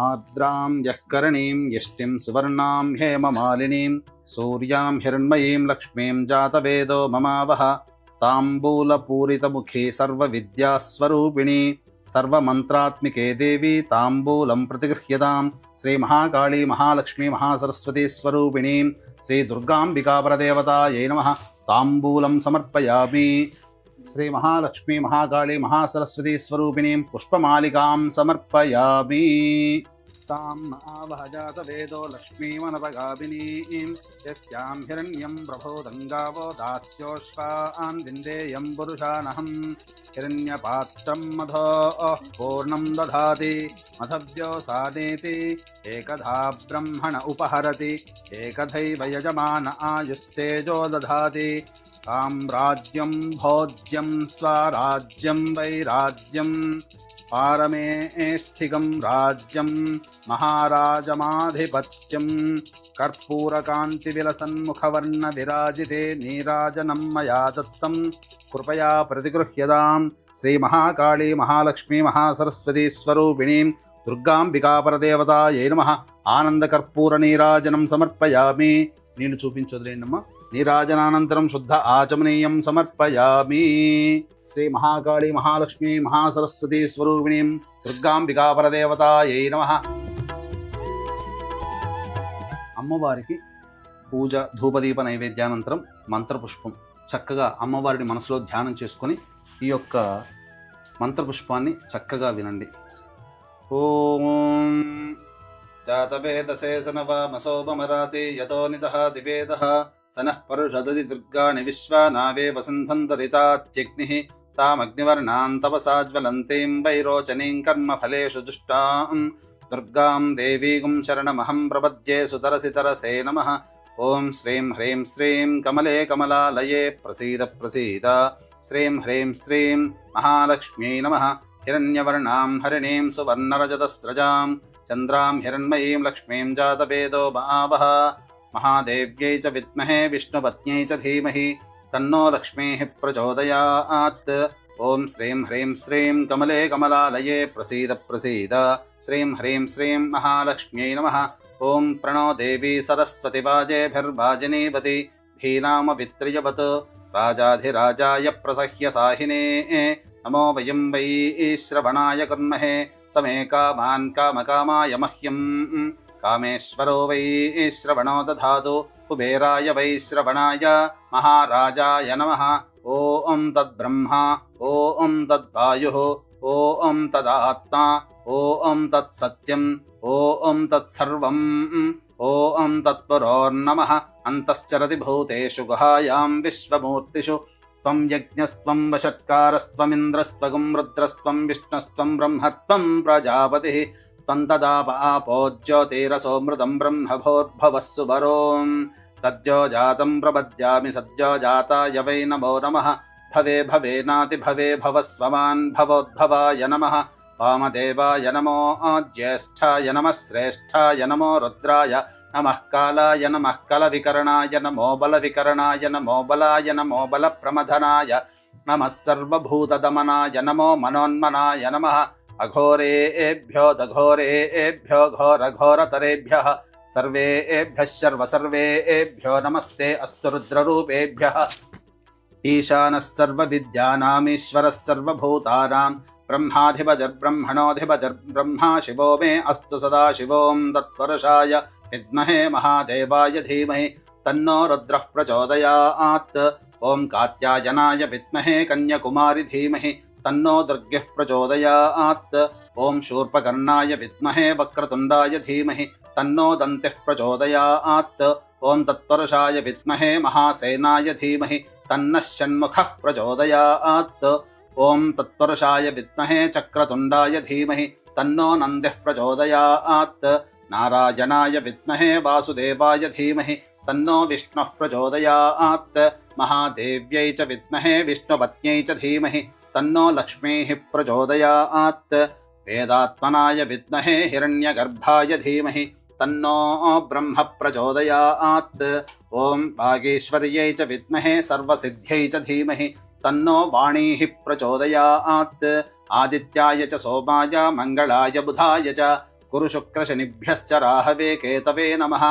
ఆర్ద్రాం యఃకరణీం యష్టిం సువర్ణాం హేమమాలినీం సూర్యాం హిరణ్మయీం లక్ష్మీం జాతవేదో మమావహ. తాంబూలపూరితముఖే సర్వవిద్యాస్వరూపిణి సర్వమంత్రాత్మికే దేవి తాంబూలం ప్రతిగృహ్యతాం. శ్రీ మహాకాళీ మహాలక్ష్మీ మహాసరస్వతీ స్వరూపిణీం శ్రీ దుర్గాంబికా పరదేవతాయై నమః. తాంబూలం సమర్పయామి. శ్రీ మహాలక్ష్మీ మహాకాళీ మహాసరస్వతీ స్వరూపిణీం పుష్పమాలికాం సమర్పయామి. తాం ఆవహ జాతవేదో లక్ష్మీమనపగామినీం యస్యాం హిరణ్యం ప్రభోదంగావో దాస్యోష్వాన్ విందేయం పురుషానహం. హిరణ్యపాత్రం మధో పూర్ణం దధాతి మధవ్యో సానేతి ఏకధా బ్రహ్మణ ఉపహరతి ఏకధైవ యజమాన ఆయుస్తేజో దధాతి. సామ్రాజ్యం భోజ్యం స్వరాజ్యం వైరాజ్యం పారమేష్ఠికం రాజ్యం మహారాజమాధిపత్యం. కర్పూరకాంతి విలసన్ముఖవర్ణ విరాజితే నీరాజనం మయా దత్తం కృపయా ప్రతిగృహ్యతాం. శ్రీ మహాకాళీ మహాలక్ష్మీ మహాసరస్వతీ స్వరూపిణీం దుర్గాంబికా పరదేవతాయై నమః. ఆనందకర్పూర నీరాజనం సమర్పయామి. నీళ్లు చూపించి వదిలేండమ్మా. నీరాజనానంతరం శుద్ధ ఆచమనీయం సమర్పయామి. శ్రీ మహాకాళీ మహాలక్ష్మీ మహాసరస్వతీ స్వరూపిణీం దుర్గాంబికా పరదేవతాయై నమః. అమ్మవారికి పూజ ధూపదీప నైవేద్యానంతరం మంత్రపుష్పం చక్కగా అమ్మవారిని మనసులో ధ్యానం చేసుకొని ఈ యొక్క మంత్రపుష్పాన్ని చక్కగా వినండి. ఓం జాతవేదశేషనవామసోపమరాతి యతో నిదః దివేదః సనః పరుషదది దుర్గాణి విశ్వానావే వసంతంతరితాత్యగ్నిః తామగ్నివర్ణాం తపసా జ్వలంతీం వైరోచనీం కర్మఫలేషు దుష్టాం దుర్గాం దేవీగుం శరణమహం ప్రపద్యే సుతరసి తరసే నమః. ఓం శ్రీం హ్రీం శ్రీం కమలే కమలాలయే ప్రసీద ప్రసీద. శ్రీం హ్రీం శ్రీం మహాలక్ష్మ్యై నమః. హిరణ్యవర్ణాం హరిణీం సువర్ణరజతస్రజాం చంద్రాం హిరణ్మయీం లక్ష్మీం జాతవేదో మహావహ. మహాదేవ్యై చ విద్మహే విష్ణుపత్న్యై చ ధీమహి తన్నో లక్ష్మీః ప్రచోదయాత్. ఓం శ్రీం హ్రీం శ్రీం కమలే కమలాలయే ప్రసీద ప్రసీద. శ్రీం హ్రీం శ్రీం మహాలక్ష్మ్యై నమః. ఓం ప్రణో దేవీ సరస్వతి వాజేభిర్వాజినీవతి ధీనామ విత్రియవత్ రాజాధిరాజాయ ప్రసహ్య సాహినే. నమో వయం వై శ్రవణాయ కుర్మహే సమే కామాన్ కామకామాయ మహ్యం. కామేశ్వరో వై శ్రవణో దధాతు కుబేరాయ వై శ్రవణాయ మహారాజాయ నమః. ఓం తద్బ్రహ్మ ఓం తద్వాయుః ఓం తదాత్మా ఓం తత్సత్యం ఓం తత్సర్వం ఓం తత్పురోర్నమః అంతశ్చరతి భూతేషు గుహాయాం విశ్వమూర్తిషు త్వం యజ్ఞస్త్వం వషట్కారస్త్వమింద్రస్త్వగుం రుద్రస్త్వం విష్ణుస్త్వం బ్రహ్మత్వం ప్రజాపతిః త్వం తదాపో జ్యోతిరసోమృతం బ్రహ్మభోర్భవః సువరోం సద్యో జాతం ప్రపద్యామి సద్యో జాతాయ వై నమో నమః భవే భవేనాతి భవే భవస్వమాన్ భవోద్భవాయ నమః వామదేవాయ నమో జ్యేష్ఠాయ నమః శ్రేష్ఠాయ నమో రుద్రాయ నమః కాలాయ నమః కలవికరణాయ నమో బలవికరణాయ నమో బలాయ నమో బలప్రమథనాయ నమః సర్వభూతదమనాయ నమో మనోన్మనాయ నమః అఘోరేభ్యో దఘోరేభ్యో ఘోరఘోరతరేభ్యః సర్వేభ్యః సర్వసర్వేభ్యో నమస్తే అస్తు రుద్రరూపేభ్యః ఈశానः సర్వవిద్యానామీశ్వరः సర్వభూతానాం బ్రహ్మాధిపతిర్బ్రహ్మణోధిపతిర్బ్రహ్మా శివో మే అస్తు సదాశివోం తత్పురుషాయ విద్మహే మహాదేవాయ ధీమహి తన్నో రుద్రః ప్రచోదయాత్ ఓం కాత్యాయనాయ విద్మహే కన్యాకుమారి ధీమహి తన్నో దుర్గః ప్రచోదయాత్ ఓం శూర్పకర్ణాయ విద్మహే వక్రతుండాయ ధీమహి తన్నో దంతిః ప్రచోదయాత్ ఓం తత్పురుషాయ విద్మహే మహాసేనాయ ధీమహి తన్నః షణ్ముఖః ప్రచోదయాత్ ఓం తత్పురుషాయ విద్మహే చక్రతుండాయ ధీమహి తన్నో నందిః ప్రచోదయాత్ నారాయణాయ విద్మహే వాసుదేవాయ ధీమహి తన్నో విష్ణుః ప్రచోదయాత్ మహాదేవ్యై చ విద్మహే విష్ణుపత్న్యై చ ధీమహి తన్నో లక్ష్మీః ప్రచోదయాత్ వేదాత్మనాయ విద్మహే హిరణ్యగర్భాయ ధీమహి తన్నో బ్రహ్మ ప్రచోదయాత్ ఓం వాగీశ్వర్యై చ విద్మహే సర్వసిద్ధ్యై చ ధీమహి తన్నో వాణీః ప్రచోదయాత్ ఆదిత్యాయ చ సోమాయ మంగళాయ బుధాయ చ గురు శుక్ర శనిభ్యశ్చ రాహవే కేతవే నమః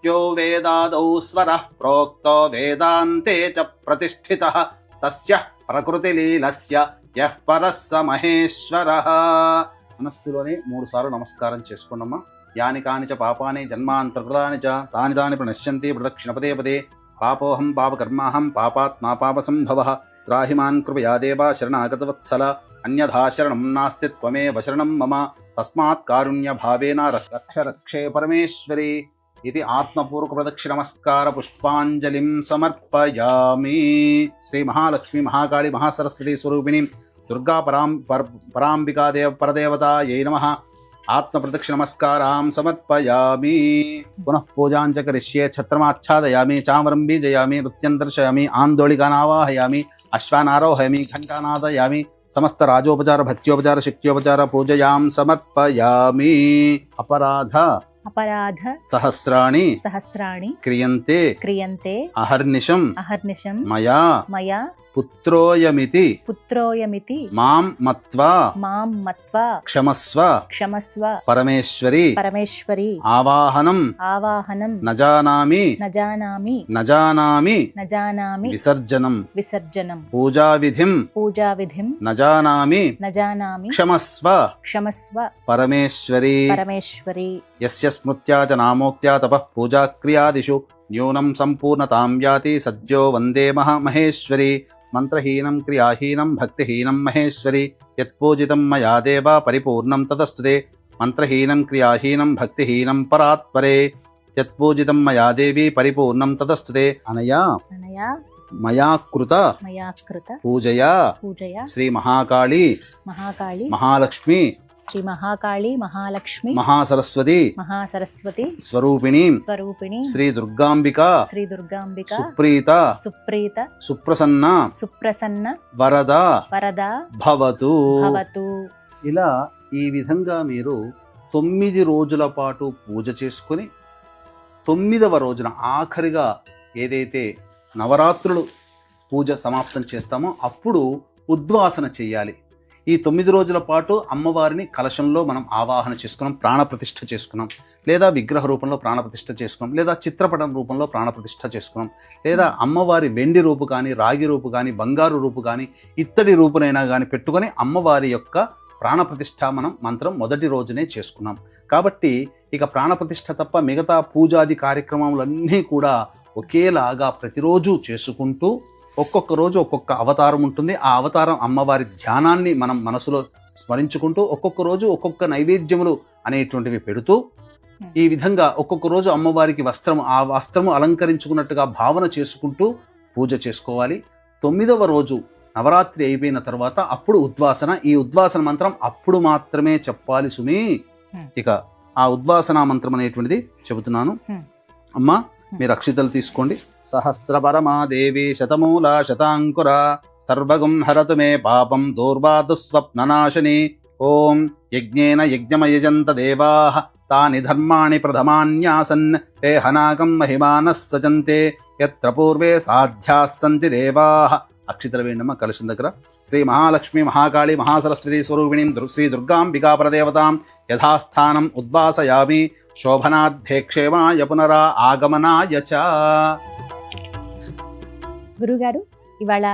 యో వేదాదౌ స్వరః ప్రోక్తో వేదాంతే చ ప్రతిష్ఠితః తస్యః ప్రకృతిలీలస్య యః పరః స మహేశ్వరః. మనస్సులోనే 3 సార్లు నమస్కారం చేసుకున్నమ్మా. యాని కాని చ పాపాని జన్మాంతర్కృతాని చ తాని తాని ప్రణశ్యంతి ప్రదక్షిణ పదే పదే. పాపోహం పాపకర్మాహం పాపాత్మా పాపసంభవః. త్రాహి మాన్ కృపయా దేవా శరణాగతవత్సల. అన్యథా శరణం నాస్తి త్వమేవ శరణం మమ. తస్మాత్ కారుణ్య భావేన రక్ష రక్షే పరమేశ్వరి. ఇది ఆత్మపూర్వక ప్రదక్షిణ నమస్కార పుష్పాంజలిం సమర్పయామి. శ్రీ మహాలక్ష్మి మహాకాళి మహాసరస్వతి స్వరూపిణి దుర్గా పరాంబికా పరదేవతాయై నమః. ఆత్మ ప్రదక్షిణ నమస్కారాం సమర్పయామి. పునః పూజాంచ కరిష్యే. ఛత్రమాచ్ఛాదయామి, చామరం బీజయామి, నృత్యం దర్శయామి, ఆందోళికానావాహయామి, అశ్వానారోహయామి, ఘంటానాదయామి. సమస్త రాజోపచార భక్త్యోపచార శక్త్యోపచార పూజయాం సమర్పయామి. అపరాధ సహస్రాణి క్రియంతే అహర్నిశం మయా పుత్రోయమితి మాం మత్వా క్షమస్వ పరమేశ్వరి. ఆవాహనం నజానామి విసర్జనం పూజావిధిం నజానామి క్షమస్వ పరమేశ్వరి. యస్య స్మృత్యా చ నామోక్త్యా తపః పూజాక్రియాదిషు న్యూనం సంపూర్ణతాం యాతి సద్యో వందే మహేశ్వరి. మంత్రహీనం క్రియాహీనం భక్తిహీనం మహేశ్వరి. యత్పూజితం మయా దేవా పరిపూర్ణం తదస్తుతే. మంత్రహీనం క్రియాహీనం భక్తిహీనం పరాత్పరే. యత్పూజితం మయా దేవి పరిపూర్ణం తదస్తుతే. అనయా మయా కృత పూజయా శ్రీ మహాకాళి మహాలక్ష్మి మహాసరస్వతి స్వరూపిణి శ్రీ దుర్గాంబిక సుప్రీత సుప్రసన్న వరద భవతు. ఇలా ఈ విధంగా మీరు 9 రోజుల పాటు పూజ చేసుకుని 9వ రోజున ఆఖరిగా ఏదైతే నవరాత్రులు పూజ సమాప్తం చేస్తామో అప్పుడు ఉద్వాసన చేయాలి. ఈ 9 రోజుల పాటు అమ్మవారిని కలశంలో మనం ఆవాహన చేసుకున్నాం, ప్రాణప్రతిష్ఠ చేసుకున్నాం, లేదా విగ్రహ రూపంలో ప్రాణప్రతిష్ఠ చేసుకున్నాం, లేదా చిత్రపటం రూపంలో ప్రాణప్రతిష్ఠ చేసుకున్నాం, లేదా అమ్మవారి వెండి రూపు కానీ, రాగి రూపు కానీ, బంగారు రూపు కానీ, ఇత్తడి రూపునైనా కానీ పెట్టుకొని అమ్మవారి యొక్క ప్రాణప్రతిష్ఠ మనం మంత్రం మొదటి రోజునే చేసుకున్నాం. కాబట్టి ఇక ప్రాణప్రతిష్ఠ తప్ప మిగతా పూజాది కార్యక్రమాలన్నీ కూడా ఒకేలాగా ప్రతిరోజు చేసుకుంటూ ఒక్కొక్క రోజు ఒక్కొక్క అవతారం ఉంటుంది. ఆ అవతారం అమ్మవారి ధ్యానాన్ని మనం మనసులో స్మరించుకుంటూ ఒక్కొక్క రోజు ఒక్కొక్క నైవేద్యములు అనేటువంటివి పెడుతూ ఈ విధంగా ఒక్కొక్క రోజు అమ్మవారికి ఆ వస్త్రము అలంకరించుకున్నట్టుగా భావన చేసుకుంటూ పూజ చేసుకోవాలి. 9వ రోజు నవరాత్రి అయిపోయిన తర్వాత అప్పుడు ఉద్వాసన. ఈ ఉద్వాసన మంత్రం అప్పుడు మాత్రమే చెప్పాలి సుమి. ఇక ఆ ఉద్వాసన మంత్రం అనేటువంటిది చెబుతున్నాను. అమ్మా మీరు అక్షితలు తీసుకోండి. సహస్రపరమా దేవి శతమూల శతాంకుర సర్వగం హరతు మే పాపం దూర్వాదుస్వప్ననాశిని. ఓం యజ్ఞేన యజ్ఞమయజంత దేవాః తాని ధర్మాణి ప్రథమాన్యాసన్ తే హనాగం మహిమానః సజంతే యత్ర పూర్వే సాధ్యాః సంతి దేవాః. అక్షితల వేండమ్మ కలశం దగ్గర. శ్రీ మహాలక్ష్మి మహాకాళి మహాసరస్వతి స్వరూపిణీం శ్రీ దుర్గాంబికా పరదేవతాం యథాస్థానం ఉద్వాసయామి. శోభనార్థే క్షేమాయ పునరా ఆగమనాయ చ. గురుగారు, ఇవాళ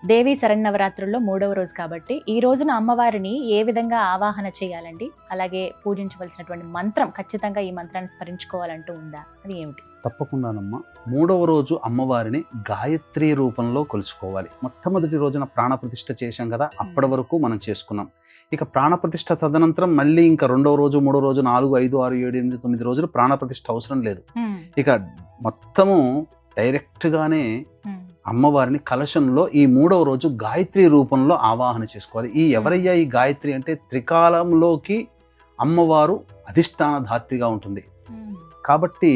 దేవి శరన్నవరాత్రుల్లో 3వ రోజు కాబట్టి ఈ రోజున అమ్మవారిని ఏ విధంగా ఆవాహన చేయాలండి? అలాగే పూజించవలసినటువంటి మంత్రం, ఖచ్చితంగా ఈ మంత్రాన్ని స్మరించుకోవాలంటూ ఉందా? అది ఏమిటి? తప్పకుండానమ్మా. 3వ రోజు అమ్మవారిని గాయత్రి రూపంలో కొలుచుకోవాలి. మొట్టమొదటి రోజున ప్రాణప్రతిష్ఠ చేశాం కదా, అప్పటి వరకు మనం చేసుకున్నాం. ఇక ప్రాణప్రతిష్ఠ తదనంతరం మళ్ళీ ఇంకా 2వ రోజు 3వ రోజు 4, 5, 6, 7, 8, 9 రోజులు ప్రాణప్రతిష్ఠ అవసరం లేదు. ఇక మొత్తము డైరెక్ట్గానే అమ్మవారిని కలశంలో ఈ 3వ రోజు గాయత్రి రూపంలో ఆవాహన చేసుకోవాలి. ఎవరయ్యా ఈ గాయత్రి అంటే త్రికాలంలోకి అమ్మవారు అధిష్టాన ధాత్రిగా ఉంటుంది కాబట్టి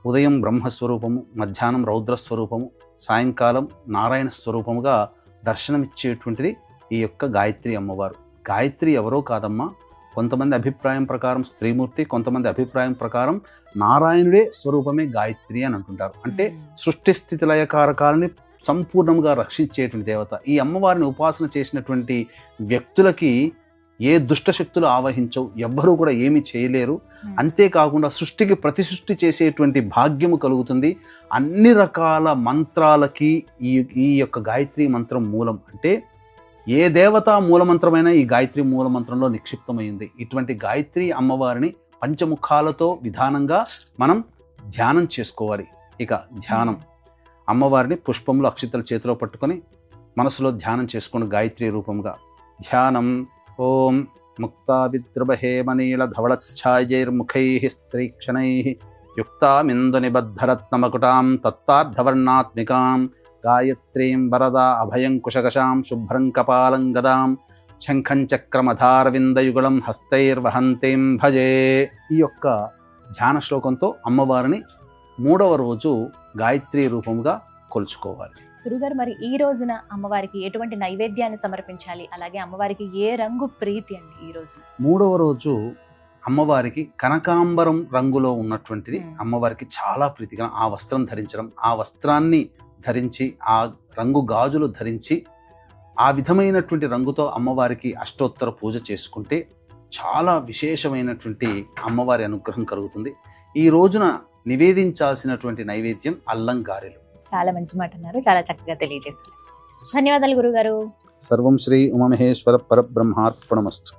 ఉదయం బ్రహ్మస్వరూపము, మధ్యాహ్నం రౌద్రస్వరూపము, సాయంకాలం నారాయణ స్వరూపముగా దర్శనమిచ్చేటువంటిది ఈ యొక్క గాయత్రి అమ్మవారు. గాయత్రి ఎవరో కాదమ్మా, కొంతమంది అభిప్రాయం ప్రకారం స్త్రీమూర్తి, కొంతమంది అభిప్రాయం ప్రకారం నారాయణుడే స్వరూపమే గాయత్రి అని అంటుంటారు. అంటే సృష్టి స్థితి లయకారకాలని సంపూర్ణంగా రక్షించేటువంటి దేవత. ఈ అమ్మవారిని ఉపాసన చేసినటువంటి వ్యక్తులకి ఏ దుష్టశక్తులు ఆవహించవు, ఎవ్వరూ కూడా ఏమీ చేయలేరు. అంతేకాకుండా సృష్టికి ప్రతిసృష్టి చేసేటువంటి భాగ్యము కలుగుతుంది. అన్ని రకాల మంత్రాలకి ఈ యొక్క గాయత్రి మంత్రం మూలం. అంటే ఏ దేవతా మూలమంత్రమైనా ఈ గాయత్రి మూలమంత్రంలో నిక్షిప్తమైంది. ఇటువంటి గాయత్రి అమ్మవారిని పంచముఖాలతో విధానంగా మనం ధ్యానం చేసుకోవాలి. ఇక ధ్యానం, అమ్మవారిని పుష్పములు అక్షితలు చేతిలో పట్టుకొని మనసులో ధ్యానం చేసుకుని గాయత్రి రూపంగా ధ్యానం. ఓం ముక్తా విద్రుబహేమనీల ధవళఛాయైర్ముఖై స్త్రీక్షణై యుక్తామిందు నిబద్ధరత్నమకుటాం తత్తార్థవర్ణాత్మికాం గాయత్రీం వరదా అభయం కుశకశాం శుభ్రం కపాలం గదాం శంఖం చక్రమధారవిందయుగళం హస్తైర్వహంతీం భజే. ఈ యొక్క ధ్యాన శ్లోకంతో అమ్మవారిని 3వ రోజు గాయత్రి రూపముగా కొలుచుకోవాలి. గురుగారు, మరి ఈ రోజున అమ్మవారికి ఎటువంటి నైవేద్యాన్ని సమర్పించాలి? అలాగే అమ్మవారికి ఏ రంగు ప్రీతి అండి ఈ రోజు? 3వ రోజు అమ్మవారికి కనకాంబరం రంగులో ఉన్నటువంటిది అమ్మవారికి చాలా ప్రీతిగా. ఆ వస్త్రం ధరించడం, ఆ వస్త్రాన్ని ధరించి, ఆ రంగు గాజులు ధరించి, ఆ విధమైనటువంటి రంగుతో అమ్మవారికి అష్టోత్తర పూజ చేసుకుంటే చాలా విశేషమైనటువంటి అమ్మవారి అనుగ్రహం కలుగుతుంది. ఈ రోజున నివేదించాల్సినటువంటి నైవేద్యం అల్లం గారెలు. చాలా మంచి మాట అన్నారు, చాలా చక్కగా తెలియజేశారు. ధన్యవాదాలు గురుగారు. సర్వం శ్రీ ఉమామహేశ్వర పరబ్రహ్మార్పణమస్తు.